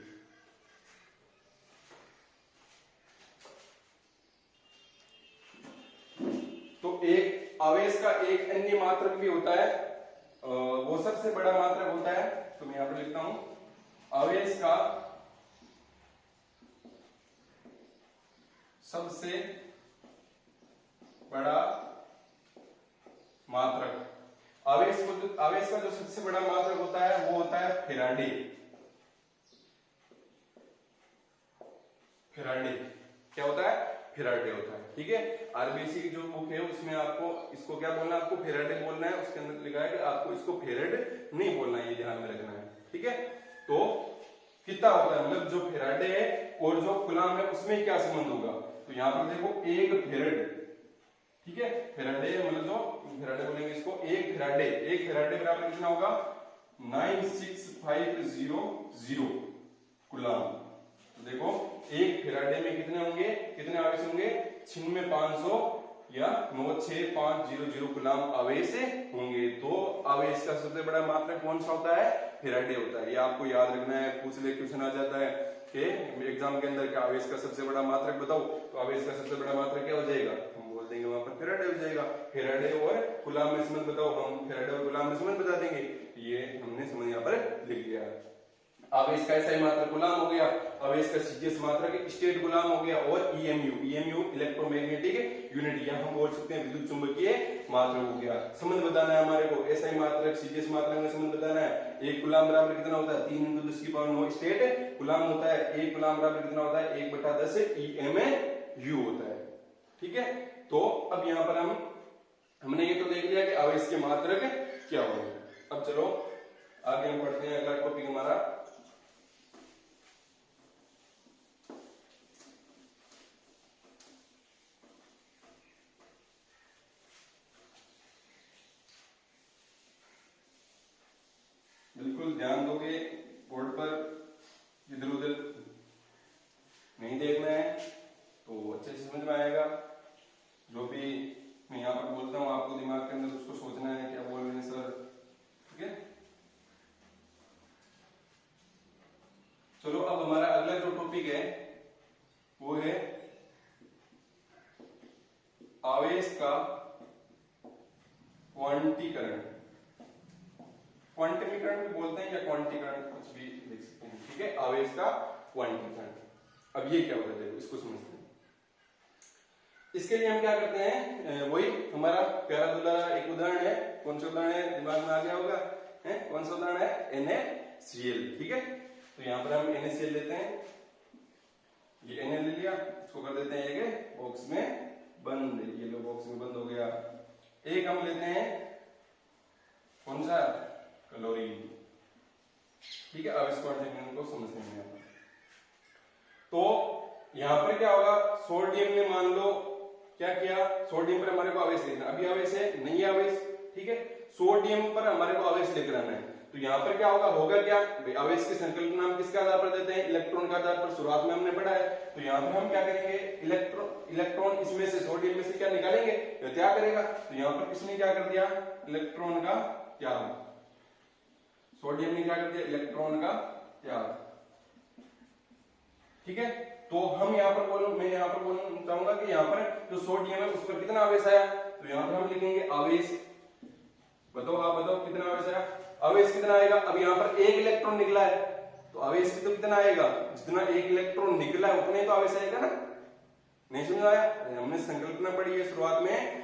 S1: तो एक आवेश का एक अन्य मात्रक भी होता है, वो सबसे बड़ा मात्रक होता है। तो मैं यहां पर लिखता हूं, आवेश का सबसे बड़ा मात्रक, आवेश का जो सबसे बड़ा मात्रक होता है वो होता है फैराडे। फैराडे क्या होता है? फैराडे होता है। ठीक है, आरबीसी की जो बुक है उसमें आपको इसको क्या बोलना है? आपको फैराडे बोलना है। उसके अंदर लिखा है कि आपको इसको फेरेड नहीं बोलना है, ये ध्यान में रखना है। ठीक है, तो कितना होता है, मतलब जो फैराडे है और जो कूलॉम है उसमें क्या संबंध होगा? तो यहां पर देखो, एक फैराड, ठीक है, फैराडे मतलब जो फैराडे बोलेंगे इसको, एक फैराडे बराबर कितना होगा? 96500 कूलॉम। तो देखो, एक फैराडे में कितने होंगे, कितने आवेश होंगे? 96,500 या 96500 कूलॉम आवेश होंगे। तो आवेश का सबसे बड़ा मात्रक कौन सा होता है? फैराडे होता है। ये आपको याद रखना है, पूछ ले क्वेश्चन आ जाता है कि एग्जाम के अंदर, क्या आवेश का सबसे बड़ा मात्रक बताओ, तो आवेश का सबसे बड़ा मात्रक क्या हो जाएगा? हम बोल देंगे वहां पर फैराडे हो जाएगा। फैराडे और कूलॉम में संबंध बताओ, हम फैराडे और कूलॉम में संबंध बता देंगे। ये हमने संबंध यहाँ पर लिख लिया। आवेश का एसआई मात्रक कूलॉम हो गया, आवेश का सीजीएस मात्रक स्टेट कूलॉम हो गया, और ईएमयू इलेक्ट्रोमैग्नेटिक यूनिट, या हम बोल सकते हैं विद्युत चुंबकीय मात्रक हो गया। संबंध बताना है हमारे को, एसआई मात्रक सीजीएस मात्रक में संबंध बताना है। एक कूलॉम बराबर कितना होता है? 3 × 10⁹ स्टेट कूलॉम होता है। एक कूलॉम बराबर कितना होता है? 1/10 ईएमयू होता है। ठीक है, तो अब यहां पर हमने ये तो देख लिया कि आवेश के मात्रक क्या होंगे। अब चलो आगे हम पढ़ते हैं अगला टॉपिक हमारा चलो अब हमारा अगला जो टॉपिक है वो है आवेश का क्वांटीकरण। क्वांटिफिकरण भी बोलते हैं या क्वांटीकरण, कुछ भी लिख सकते हैं, ठीक है। आवेश का क्वांटीकरण। अब ये क्या होता है देखो, इसको समझते हैं। इसके लिए हम क्या करते हैं, वही हमारा प्यारा दुलारा एक उदाहरण है। कौन सा उदाहरण है, दिमाग में आ गया होगा, है कौन सा उदाहरण है, NaCl, ठीक है। तो यहाँ पर हम NaCl लेते हैं, ये Na ले लिया, इसको कर देते हैं एक बॉक्स में बंद, ये लो बॉक्स में बंद हो गया। एक हम लेते हैं कौन सा, क्लोरीन, ठीक है। अब इस क्वांटिफिकेशन को समझते हैं यहाँ पर। तो यहाँ पर क्या होगा, सोडियम ने मान लो क्या किया, सोडियम पर हमारे को आवेश लेना, अभी आवेश है नहीं आवेश, ठीक है। सोडियम पर हमारे को आवेश लेकर आना है, तो यहाँ पर क्या होगा क्या, आवेश के संकल्प नाम किसके आधार पर देते हैं, इलेक्ट्रॉन का आधार पर, शुरुआत में हमने पढ़ा है। तो यहाँ पर हम क्या करेंगे, इलेक्ट्रॉन इसमें से, सोडियम में से क्या निकालेंगे, त्याग करेगा। तो यहाँ पर किसने क्या कर दिया, इलेक्ट्रॉन का त्याग, सोडियम ने क्या कर दिया, इलेक्ट्रॉन का त्याग, ठीक है। तो हम यहाँ पर मैं यहाँ पर बोलना चाहूंगा कि यहाँ पर जो सोडियम है उस पर कितना आवेश आया, तो यहाँ पर हम लिखेंगे आवेश, बताओ आप बताओ कितना आवेश आया, आवेश कितना आएगा। अब यहाँ पर एक इलेक्ट्रॉन निकला है, तो आवेश भी तो कितना आएगा, जितना एक इलेक्ट्रॉन निकला है उतने तो आवेश आएगा ना, नहीं समझ आया। हमने संकल्पना पढ़ी है शुरुआत में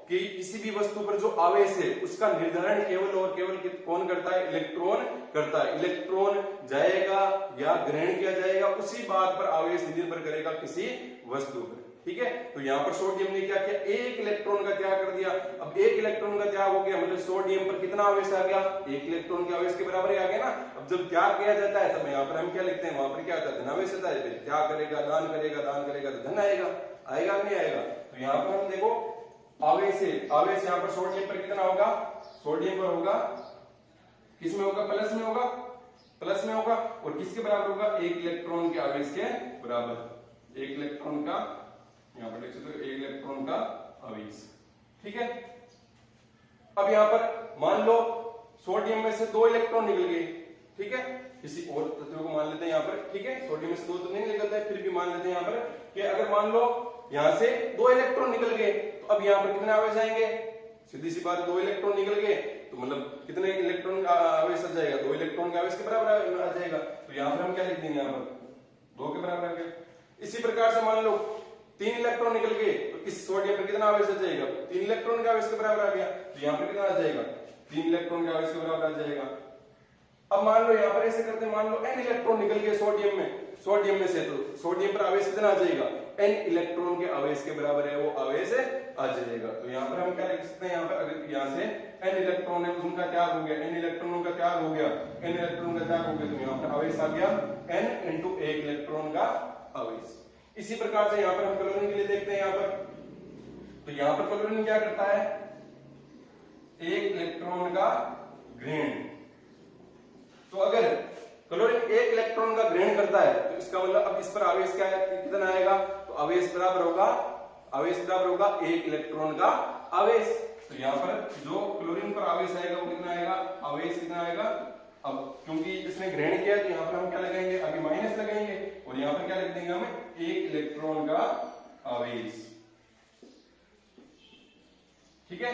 S1: कि किसी भी वस्तु पर जो आवेश है उसका निर्धारण केवल और केवल कौन करता है, इलेक्ट्रॉन करता है। इलेक्ट्रॉन जाएगा या ग्रहण किया जाएगा, उसी बात पर आवेश निर्भर करेगा किसी वस्तु पर, ठीक है। तो यहाँ पर सोडियम ने क्या किया, एक इलेक्ट्रॉन का त्याग कर दिया। अब एक इलेक्ट्रॉन का त्याग हो गया, मतलब सोडियम पर कितना आवेश आ गया, एक इलेक्ट्रॉन के आवेश के बराबर ही आ गया ना। अब जब त्याग किया जाता है तब यहाँ पर हम क्या लिखते हैं, वहां पर क्या आता है, धनावेश आता है। त्याग करेगा, दान करेगा तो धन आएगा, आएगा नहीं आएगा। तो यहाँ पर हम देखो आवेश है, आवेश यहाँ पर सोडियम पर कितना होगा, सोडियम पर होगा, किस में होगा, प्लस में होगा, प्लस में होगा। और किसके बराबर होगा, एक इलेक्ट्रॉन के आवेश के बराबर, एक इलेक्ट्रॉन का, यहाँ पर देख सकते हो, एक इलेक्ट्रॉन का आवेश, ठीक है। अब यहाँ पर मान लो सोडियम में से दो इलेक्ट्रॉन निकल गए, ठीक है। किसी और तत्व को मान लेते हैं यहाँ पर, ठीक है। सोडियम में से दो तो नहीं निकलता है, फिर भी मान लेते हैं यहाँ पर कि अगर मान लो यहाँ से दो इलेक्ट्रॉन निकल गए, तो अब यहाँ पर कितने आवेश आएंगे, सीधी सी बात, दो इलेक्ट्रॉन निकल गए तो मतलब कितने इलेक्ट्रॉन का आवेश आ जाएगा, दो इलेक्ट्रॉन के आवेश के बराबर आ जाएगा। तो यहाँ पर हम क्या लिख देंगे, यहाँ पर दो के बराबर आ गया। इसी प्रकार से मान लो तीन इलेक्ट्रॉन निकल गए, तो इस सोडियम पर कितना आवेश आ जाएगा, तीन इलेक्ट्रॉन के आवेश के बराबर आ गया। तो यहाँ पर कितना आ जाएगा, तीन इलेक्ट्रॉन के आवेश के बराबर आ जाएगा। अब मान लो यहाँ पर ऐसे करते हैं, मान लो n इलेक्ट्रॉन निकल गए सोडियम में से, तो सोडियम पर आवेश कितना आ जाएगा, n इलेक्ट्रॉन के आवेश के बराबर है वो आवेश आ जाएगा। तो यहाँ पर हम क्या लिख सकते हैं, यहाँ पर अगर यहाँ से n इलेक्ट्रॉन है उनका त्याग हो गया, n इलेक्ट्रॉनों का त्याग हो गया, n इलेक्ट्रॉन का त्याग हो गया, तो यहाँ पर आवेश आ गया n इंटू एक इलेक्ट्रॉन का आवेश। इसी प्रकार से यहाँ पर हम क्लोरीन के लिए देखते हैं, यहाँ पर तो यहाँ पर क्लोरीन क्या करता है, एक इलेक्ट्रॉन का ग्रहण। तो अगर क्लोरीन एक इलेक्ट्रॉन का ग्रहण करता है तो इसका मतलब अब इस पर आवेश क्या है, कितना आएगा, तो आवेश बराबर होगा एक इलेक्ट्रॉन का आवेश। तो यहाँ पर जो क्लोरीन पर आवेश आएगा वो कितना आएगा, आवेश कितना आएगा। अब क्योंकि इसने ग्रहण किया तो यहाँ पर हम क्या लगाएंगे, आगे माइनस लगाएंगे और यहाँ पर क्या लिख देंगे हम, एक इलेक्ट्रॉन का आवेश, ठीक है।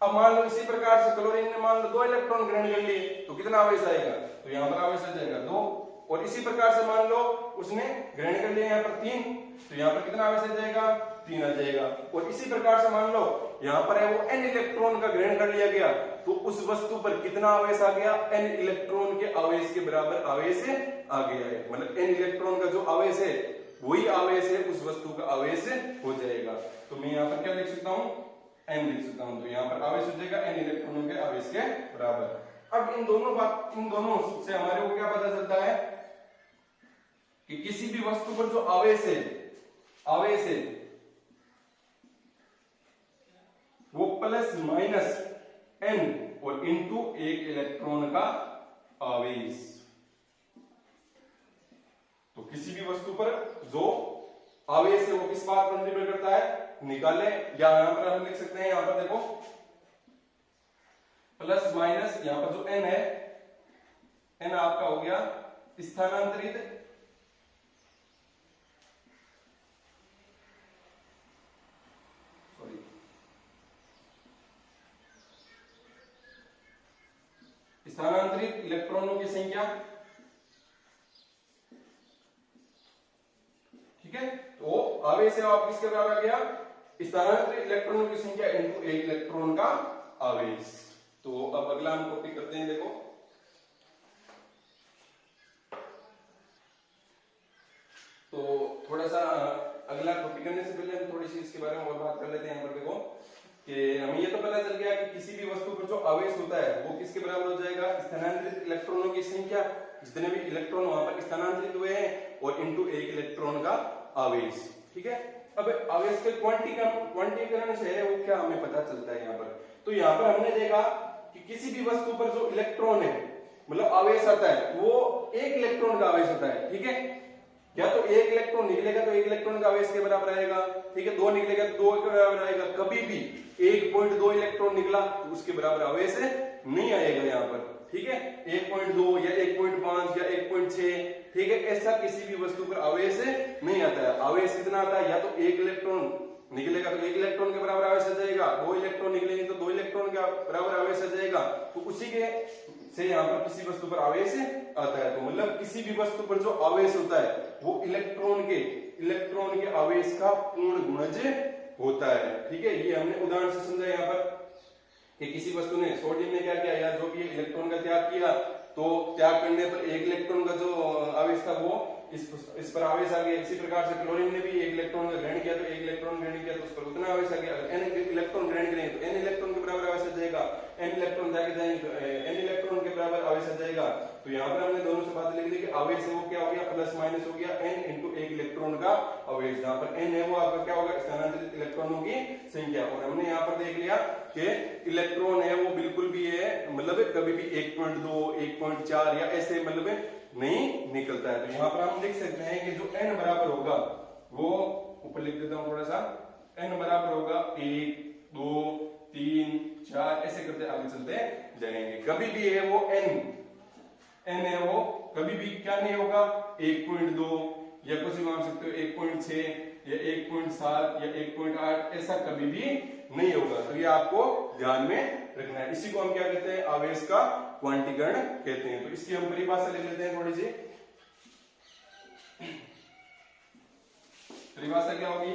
S1: अब मान लो इसी प्रकार से क्लोरीन ने मान लो दो इलेक्ट्रॉन ग्रहण कर लिए तो कितना आवेश आएगा, तो यहाँ पर आवेश आ जाएगा दो। और इसी प्रकार से मान लो उसने ग्रहण कर लिया यहाँ पर तीन, तो यहाँ पर कितना आवेश आ जाएगा, तीन आ जाएगा। और इसी प्रकार से मान लो यहाँ पर है वो n इलेक्ट्रॉन का ग्रहण कर लिया गया, तो उस वस्तु पर कितना आवेश आ गया, n इलेक्ट्रॉन के आवेश के बराबर आवेश आ गया है। मतलब n इलेक्ट्रॉन का जो आवेश है वही आवेश है उस वस्तु का आवेश हो जाएगा। तो मैं यहाँ पर क्या लिख सकता हूँ, n लिख सकता हूं। तो यहाँ पर आवेश हो जाएगा n इलेक्ट्रॉनों के आवेश के बराबर। अब इन दोनों से हमारे को क्या पता चलता है कि किसी भी वस्तु पर जो आवेश है वो प्लस माइनस n और इंटू एक इलेक्ट्रॉन का आवेश। तो किसी भी वस्तु पर जो आवेश है वो किस बात पर निर्भर करता है, निकाले, या यहां पर हम लिख सकते हैं, यहां पर देखो प्लस माइनस, यहां पर जो n है, n आपका हो गया स्थानांतरित स्थानांतरित इलेक्ट्रॉनों की संख्या, ठीक है। तो आवेश से आप किसके बराबर आ गया, स्थानांतरित इलेक्ट्रॉनों की संख्या इनटू एक इलेक्ट्रॉन का आवेश। तो अब अगला हम कॉपी करते हैं, देखो तो थोड़ा सा अगला कॉपी करने से पहले हम थोड़ी सी इसके बारे में और बात कर लेते हैं। यहाँ पर देखो कि हमें ये तो पता चल गया कि किसी भी वस्तु पर जो आवेश होता है वो किसके बराबर हो जाएगा, स्थानांतरित इलेक्ट्रॉनों की संख्या, जितने भी इलेक्ट्रॉन वहां पर स्थानांतरित हुए हैं, और इनटू एक इलेक्ट्रॉन का आवेश, ठीक है। अब आवेश के क्वांटीकरण से वो क्या हमें पता चलता है यहाँ पर, तो यहाँ पर हमने देखा कि किसी भी वस्तु पर जो इलेक्ट्रॉन है मतलब आवेश आता है वो एक इलेक्ट्रॉन का आवेश होता है, ठीक है। या तो एक इलेक्ट्रॉन निकलेगा तो एक इलेक्ट्रॉन का आवेश के बराबर आएगा, ठीक है। दो निकलेगा तो दो के बराबर आएगा। कभी भी 1.2 इलेक्ट्रॉन निकला तो उसके बराबर आवेश नहीं आएगा यहाँ पर, ठीक है। 1.2 या 1.5 या 1.6, ठीक है, ऐसा किसी भी वस्तु पर आवेश नहीं आता है। आवेश कितना आता है, या तो एक इलेक्ट्रॉन निकलेगा तो एक इलेक्ट्रॉन के बराबर आवेश आ जाएगा, दो इलेक्ट्रॉन निकलेंगे तो दो इलेक्ट्रॉन के बराबर आवेश आ जाएगा। तो उसी के से यहाँ पर किसी वस्तु पर आवेश आता है। तो मतलब किसी भी वस्तु पर जो आवेश होता है वो इलेक्ट्रॉन के आवेश का पूर्ण गुणज होता है, ठीक है। ये हमने उदाहरण से समझा यहाँ पर कि किसी वस्तु ने, सोडियम ने क्या किया, या जो भी इलेक्ट्रॉन का त्याग किया, तो त्याग करने पर एक इलेक्ट्रॉन का जो आवेश था वो इस पर आवेश आ गया। इसी प्रकार से क्लोरीन ने भी एक इलेक्ट्रॉन का ग्रहण किया तो एक इलेक्ट्रॉन ग्रहण किया तो उस पर उतना आवेश आ गया। अगर n इलेक्ट्रॉन ग्रहण करेंगे तो n इलेक्ट्रॉन के बराबर आवेश आ जाएगा, n इलेक्ट्रॉन जाके जाएंगे तो n इलेक्ट्रॉन के बराबर आवेश आ जाएगा। तो यहाँ पर हमने दोनों से बात लिख दी कि आवेश है वो क्या हो गया, प्लस माइनस हो गया n इंटू एक इलेक्ट्रॉन का आवेश। जहाँ पर n है वो आपका क्या होगा, स्थानांतरित इलेक्ट्रॉनों की संख्या। और हमने यहाँ पर देख लिया कि इलेक्ट्रॉन है वो बिल्कुल भी है मतलब कभी भी 1.2 1.4 या ऐसे मतलब नहीं निकलता है। तो यहाँ पर हम लिख सकते हैं कि जो n बराबर होगा वो ऊपर लिख देता हूं थोड़ा सा, n बराबर होगा 1 2 3 4 ऐसे करते आगे चलते जाएंगे। कभी भी है वो n है वो कभी भी क्या नहीं होगा 1.2 या कुछ भी मान सकते हो 1.6 या 1.7 या 1.8 ऐसा कभी भी नहीं होगा। तो ये आपको ध्यान में रखना है। इसी को हम क्या कहते हैं, आवेश का क्वांटीकरण कहते हैं। तो इसकी हम परिभाषा लिख लेते हैं थोड़ी सी। परिभाषा क्या होगी,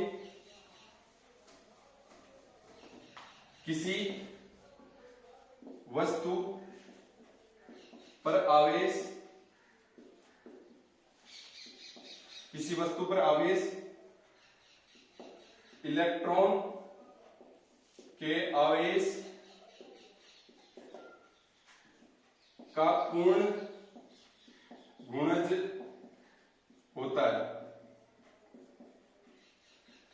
S1: किसी वस्तु पर आवेश, किसी वस्तु पर आवेश इलेक्ट्रॉन के आवेश का पूर्ण गुणज होता है,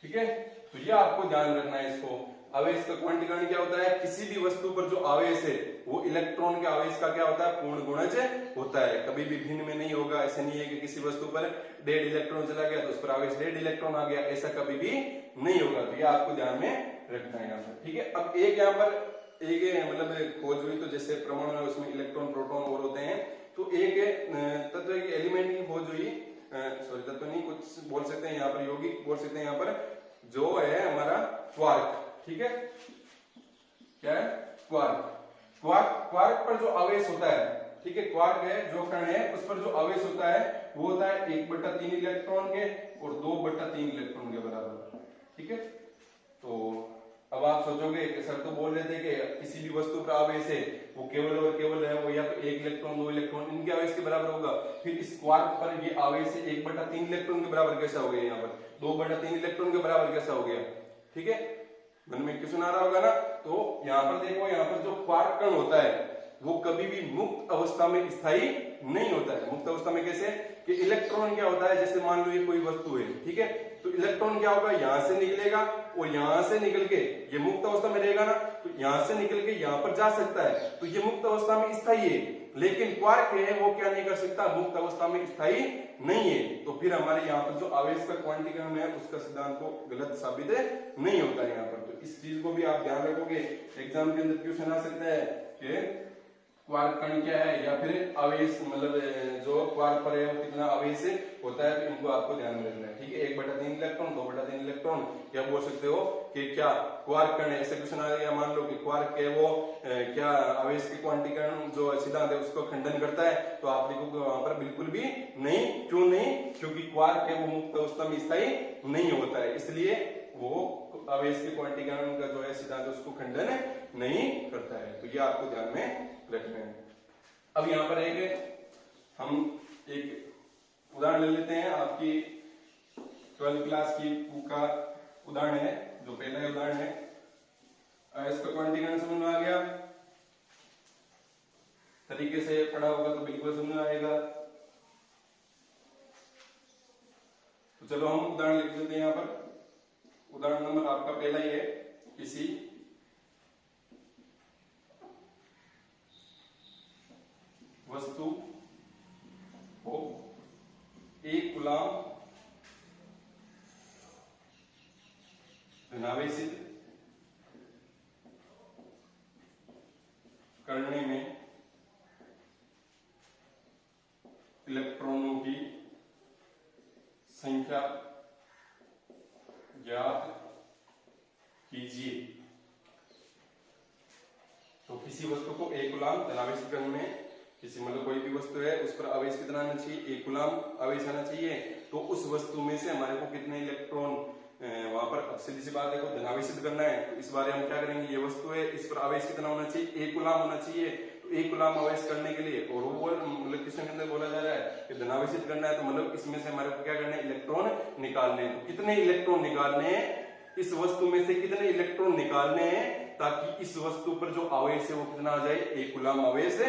S1: ठीक है। तो ये आपको ध्यान रखना है इसको। आवेश का क्वांटीकरण क्या होता है, किसी भी वस्तु पर जो आवेश है वो इलेक्ट्रॉन के आवेश का क्या होता है, पूर्ण गुणज होता है। कभी भी भिन्न में नहीं होगा। ऐसे नहीं है कि किसी वस्तु पर 1.5 इलेक्ट्रॉन चला गया तो उस पर आवेश 1.5 इलेक्ट्रॉन आ गया, ऐसा कभी भी नहीं होगा। तो ये आपको ध्यान में रखना है यहाँ पर, ठीक है। अब एक यहाँ पर एक मतलब खोज हुई, तो जैसे परमाणु है उसमें इलेक्ट्रॉन प्रोटॉन और होते हैं, तो एक तत्व की एलिमेंट की खोज हुई, सॉरी तत्व नहीं कुछ बोल सकते हैं यहाँ पर, यौगिक बोल सकते हैं यहाँ पर, जो है हमारा क्वार्क, ठीक है। क्या है, क्वार्क पर जो आवेश होता है, ठीक है, क्वार्क है जो कण है उस पर जो आवेश होता है वो होता है 1/3 इलेक्ट्रॉन के और 2/3 इलेक्ट्रॉन के बराबर, ठीक है। तो अब आप सोचोगे कि सर तो बोल रहे थे कि किसी भी वस्तु पर आवेश है वो केवल और केवल है वो या तो 1 इलेक्ट्रॉन 2 इलेक्ट्रॉन इनके आवेश के बराबर होगा। फिर इस क्वार्क पर ये आवेश है 1/3 इलेक्ट्रॉन के बराबर कैसा हो गया, यहाँ पर 2/3 इलेक्ट्रॉन के बराबर कैसा हो गया, ठीक है। मन में क्वेश्चन आ रहा होगा ना। तो यहाँ पर देखो, यहाँ पर जो क्वार्क कण होता है वो कभी भी मुक्त अवस्था में स्थायी नहीं होता है। मुक्त अवस्था में कैसे कि इलेक्ट्रॉन क्या होता है, जैसे मान लो ये कोई वस्तु है, ठीक है, तो इलेक्ट्रॉन क्या होगा, यहां से निकलेगा और यहां से निकल के ये मुक्त अवस्था में रहेगा ना, तो यहां से निकल के यहां पर जा सकता है, तो ये मुक्त अवस्था में स्थायी है। लेकिन क्वार्क है वो क्या नहीं कर सकता, मुक्त अवस्था में स्थायी नहीं है। तो फिर हमारे यहाँ पर जो आवेश का क्वांटीकरण है उसका सिद्धांत को गलत साबित नहीं होता है यहाँ पर। तो इस चीज को भी आप ध्यान रखोगे, एग्जाम के अंदर क्वेश्चन आ सकता है कि क्वार्क कण क्या है या फिर आवेश, मतलब जो क्वार्क पर है वो कितना आवेश होता है, तो इनको आपको ध्यान में रखना है। ठीक है, 1/3 इलेक्ट्रॉन, 2/3 इलेक्ट्रॉन, या बोल सकते हो कि क्या क्वार्क कण है। ऐसे क्वेश्चन आ गया, मान लो कि क्वार्क है वो क्या आवेश के क्वांटीकरण जो सिद्धांत है उसको खंडन करता है, तो आप लिखोगे वहां पर बिल्कुल भी नहीं। क्यों नहीं? क्योंकि क्वार्क है वो मुक्त अवस्था में स्थायी नहीं होता है, इसलिए वो आवेश के क्वांटीकरण का जो है सिद्धांत उसको खंडन नहीं करता है। तो ये आपको ध्यान में रखना है। अब यहाँ पर हम एक उदाहरण ले लेते हैं, आपकी 12th क्लास की बुक का उदाहरण है, जो पहला उदाहरण है। इसका क्वांटीकरण समझ में आ गया, तरीके से पढ़ा होगा तो बिल्कुल समझ में आएगा। तो चलो हम उदाहरण लिख लेते हैं। यहाँ पर उदाहरण नंबर आपका पहला ही है, किसी वस्तु को 1 कूलम धनावेशित करने में इलेक्ट्रॉनों की संख्या ज्ञात कीजिए। तो किसी वस्तु को 1 कूलम धनावेशित करने में, किसी मतलब कोई भी वस्तु है उस पर आवेश कितना आना चाहिए, 1 कूलम आवेश आना चाहिए। तो उस वस्तु में से हमारे को कितने इलेक्ट्रॉन वहां पर, सीधी सी बात देखो, धनावेशित करना है। तो इस बारे हम क्या करेंगे, ये वस्तु है इस पर आवेश कितना होना चाहिए, 1 कूलम होना चाहिए। तो 1 कूलम आवेश करने के लिए, और वो मतलब किसके अंदर बोला जा रहा है कि धनावेशित करना है, तो मतलब इसमें से हमारे को क्या करना है, इलेक्ट्रॉन निकालने हैं। तो कितने इलेक्ट्रॉन निकालने हैं, इस वस्तु में से कितने इलेक्ट्रॉन निकालने हैं, ताकि इस वस्तु पर जो आवेश है वो कितना आ जाए, 1 कूलम आवेश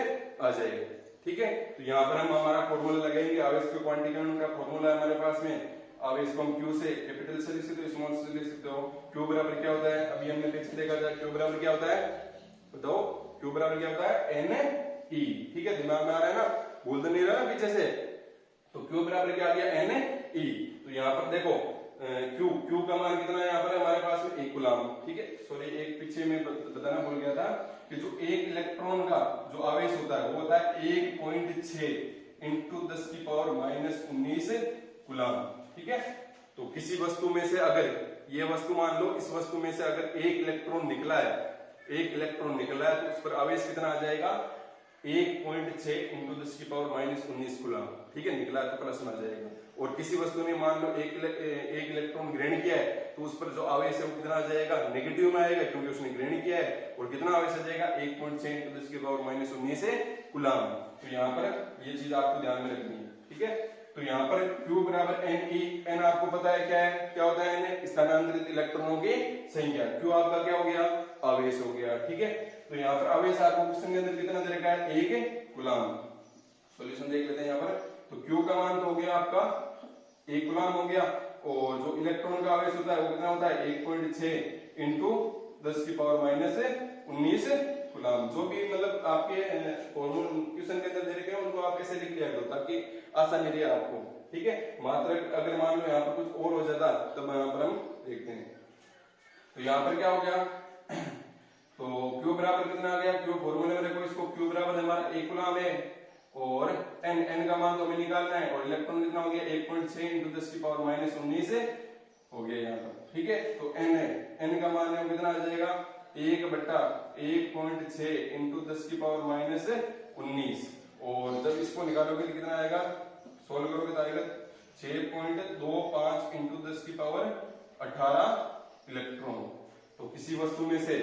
S1: आ जाएगा। ठीक है, तो यहाँ पर हम हमारा फॉर्मूला लगाएंगे, आवेश के क्वांटीकरण का फॉर्मूला है हमारे पास में। आवेश को हम Q से कैपिटल से लिख सकते हो, स्मॉल से लिख सकते हो। Q बराबर क्या होता है, अभी हमने पीछे देखा था, Q बराबर क्या होता है बताओ, Q बराबर क्या होता है, Ne। ठीक है, दिमाग में आ रहा है ना, भूल तो नहीं रहा ना पीछे से। तो Q बराबर क्या आ गया, Ne। तो यहाँ पर देखो Q का मान कितना है यहाँ पर हमारे पास में, 1 कूलम। ठीक है, सॉरी एक पीछे में बताना भूल गया था कि जो 1 इलेक्ट्रॉन का जो आवेश होता है वो होता है 1.6 इंटू 10⁻⁻19 कूलम। ठीक है, तो किसी वस्तु में से अगर ये वस्तु मान लो, इस वस्तु में से अगर 1 इलेक्ट्रॉन निकला है, 1 इलेक्ट्रॉन निकला है, तो उस पर आवेश कितना आ जाएगा, 1.6 इंटू 10⁻⁻19 कूलम। ठीक है, निकला है तो प्लस में आ जाएगा। और किसी वस्तु में मान लो एक इलेक्ट्रॉन ग्रहण किया है, तो उस पर जो आवेश है वो कितना आ जाएगा, नेगेटिव में आएगा, क्योंकि उसने ग्रहण किया है। और कितना आवेश आ जाएगा, 1.6 इंटू 10⁻⁻19 कूलम। तो यहाँ पर ये चीज आपको ध्यान में रखनी है। ठीक है, तो यहाँ पर Q बराबर Ne। N आपको पता है क्या है, क्या होता है N, स्थानांतरित इलेक्ट्रॉनों की संख्या। Q आपका क्या हो गया, आवेश हो गया। ठीक है, तो यहाँ पर आवेश आपको क्वेश्चन के अंदर कितना दे रखा है, 1 कूलम। सॉल्यूशन देख लेते हैं यहाँ पर। तो Q का मान तो हो गया आपका 1 कूलम हो गया, और जो इलेक्ट्रॉन का आवेश होता है वो कितना होता है, 1.6 इंटू 10⁻⁻19 कूलम। जो भी मतलब आपके क्वेश्चन के अंदर दे रखे हैं उनको आप ऐसे लिख लिया करो, ताकि आसानी रहे आपको। ठीक है, मात्र अगर मान लो यहाँ पर कुछ और हो जाता तब यहाँ पर हम देखते हैं। तो यहाँ पर क्या हो गया, तो Q बराबर कितना आ गया, Q फॉर्मूले में देखो, इसको Q बराबर हमारा 1 कूलम है, और N का मान तो हमें निकालना है, और इलेक्ट्रॉन कितना हो गया, 1.6 इंटू 10⁻⁻19 हो गया यहाँ पर। ठीक है, तो N है, N का मान है कितना आ जाएगा, 1/1.6 इंटू 10⁻⁻19। और जब इसको निकालोगे तो कितना आएगा, सोल्व करोगे तो आएगा 6.25 इंटू 10⁻18 इलेक्ट्रॉन। तो किसी वस्तु में से,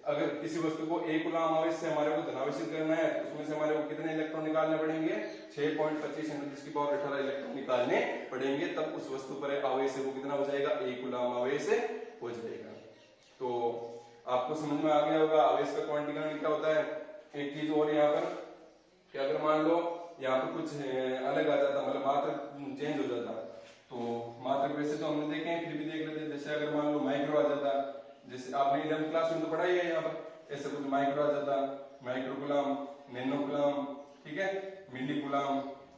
S1: अगर किसी वस्तु को 1 कूलम आवेश से हमारे को धनावेशित करना है, तो उसमें से हमारे को कितने इलेक्ट्रॉन निकालने पड़ेंगे, 6.25 इंटू 10⁻18 इलेक्ट्रॉन निकालने पड़ेंगे, तब उस वस्तु पर आवेश है वो कितना हो जाएगा, 1 कूलम आवेश हो जाएगा। तो आपको समझ में आ गया होगा आवेश का क्वांटीकरण क्या होता है। एक चीज और यहाँ पर कि अगर मान लो यहाँ पर कुछ अलग आ जाता, मतलब मात्र चेंज हो जाता, तो मात्र वैसे तो हमने देखे हैं, फिर भी देख लेते। जैसे अगर मान लो माइक्रो आ जाता, जैसे आपने 11th क्लास में तो पढ़ा ही है, यहाँ पर ऐसा कुछ माइक्रो आ जाता, माइक्रो कूलम, नैनो कूलम, ठीक है, मिली कूलम,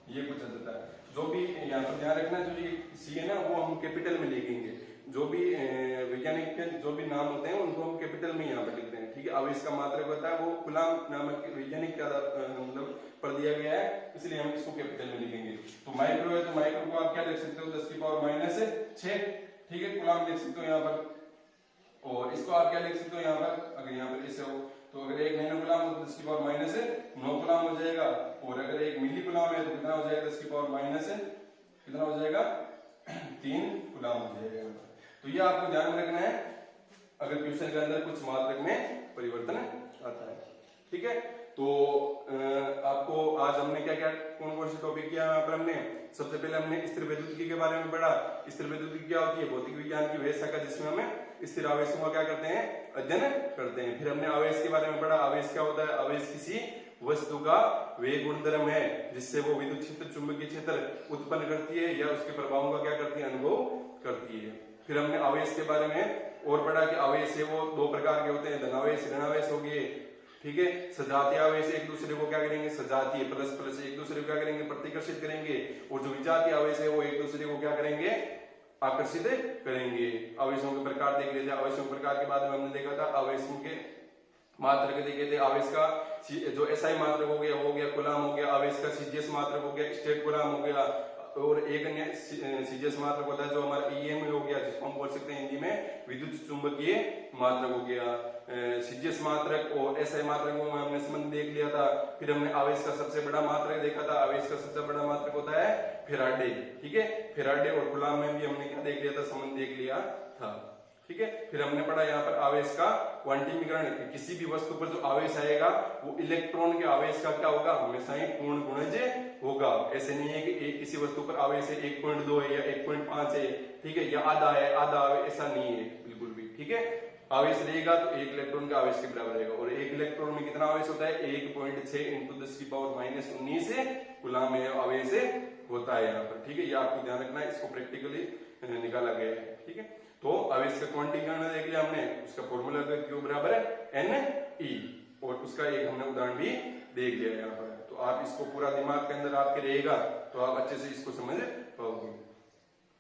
S1: ये कुछ आ जाता है। जो भी यहाँ पर ध्यान रखना, जो ये सी है ना वो हम कैपिटल में लिखेंगे। जो भी वैज्ञानिक के जो भी नाम होते हैं उनको हम कैपिटल में यहाँ पर लिखते हैं। ठीक है। आवेश का मात्रक होता है वो कूलाम नामक वैज्ञानिक का मतलब पढ़ दिया गया है, इसलिए हम इसको कैपिटल में लिखेंगे। तो माइक्रो है तो माइक्रो को आप क्या लिख सकते हो 10 की पावर -6, ठीक है, कूलाम लिख सकते हो यहाँ पर। और इसको आप क्या लिख सकते हो यहाँ पर, अगर यहाँ पर ऐसे हो तो अगर 1 नैनो कूलाम हो तो 10 की पावर -9 कूलाम हो जाएगा, और अगर 1 मिली कूलाम है तो कितना हो जाएगा 10 की पावर कितना हो जाएगा 3 कूलाम हो जाएगा। तो ये आपको ध्यान में रखना है अगर क्वेश्चन के अंदर कुछ मात्रक में परिवर्तन आता है, ठीक है। तो आपको आज हमने क्या क्या कौन कौन से टॉपिक किया यहाँ पर हमने, सबसे पहले हमने स्थिर वैद्युतिकी के बारे में पढ़ा। स्थिर वैद्युतिकी क्या होती है, भौतिक विज्ञान की वह शाखा जिसमें हमें स्थिर आवेशों का क्या करते हैं, अध्ययन करते हैं। फिर हमने आवेश के बारे में पढ़ा, आवेश क्या होता है, आवेश किसी वस्तु का वे गुणधर्म है जिससे वो विद्युत क्षेत्र चुंबकीय क्षेत्र उत्पन्न करती है या उसके प्रभावों का क्या करती है, अनुभव करती है। फिर हमने आवेश के बारे में और पढ़ा कि आवेश है वो दो प्रकार के होते हैं, धनावेश ऋणावेश हो गए, ठीक है। सजातीय आवेश एक दूसरे को क्या करेंगे, सजातीय प्लस प्लस एक दूसरे को क्या करेंगे, प्रतिकर्षित करेंगे, और जो विजातीय आवेश है वो एक दूसरे को क्या करेंगे, आकर्षित करेंगे। आवेशों के प्रकार देख लेते हैं। आवेशों के प्रकार के बाद में हमने देखा था आवेशों के मात्रक देखे थे। आवेश का जो एसआई मात्रक हो गया कूलाम हो गया, आवेश का सीजीएस मात्रक हो गया स्टेट कूलाम हो गया, और एक अन्य सीजीएस मात्रक होता है जो हमारा ईएम हो गया, जिसको हम बोल सकते हैं हिंदी में विद्युत चुंबकीय मात्रक हो गया। सीजीएस मात्रक और एसआई मात्रक में हमने संबंध देख लिया था। फिर हमने आवेश का सबसे बड़ा मात्रक देखा था, आवेश का सबसे बड़ा मात्रक होता है फेराडे, ठीक है। फेराडे और कूलाम में भी हमने क्या देख लिया था, संबंध देख लिया था, ठीक है। फिर हमने पढ़ा यहाँ पर आवेश का क्वांटिमीकरण, किसी भी वस्तु पर जो आवेश आएगा वो इलेक्ट्रॉन के आवेश का क्या होगा, हमेशा ही पूर्ण गुणज होगा। ऐसे नहीं है कि किसी वस्तु पर आवेश है 1.2 है या 1.5 है, ठीक है, या आधा है आधा ऐसा नहीं है बिल्कुल भी, ठीक है। आवेश रहेगा तो 1 इलेक्ट्रॉन का आवेश के बराबर रहेगा, और 1 इलेक्ट्रॉन में कितना आवेश होता है, 1.6 × 10 की पावर -19 कूलाम में आवेश होता है यहाँ पर, ठीक है। ये आपको ध्यान रखना है, इसको प्रैक्टिकली निकाला गया है, ठीक है। तो आवेश का क्वांटीकरण देख लिया हमने, उसका फॉर्मूला क्यू बराबर है Ne, और उसका एक हमने उदाहरण भी देख लिया यहाँ पर। तो आप इसको पूरा दिमाग के अंदर आपके रहेगा तो आप अच्छे से इसको समझ पाओगे,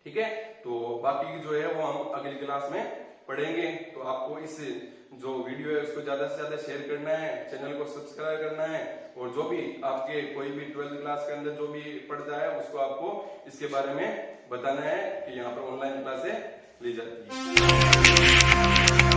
S1: ठीक है। तो बाकी जो है वो हम अगली क्लास में पढ़ेंगे। तो आपको इस जो वीडियो है उसको ज्यादा से ज्यादा शेयर करना है, चैनल को सब्सक्राइब करना है, और जो भी आपके कोई भी 12th क्लास के अंदर जो भी पढ़ता है उसको आपको इसके बारे में बताना है कि यहाँ पर ऑनलाइन क्लासें ली जाती है।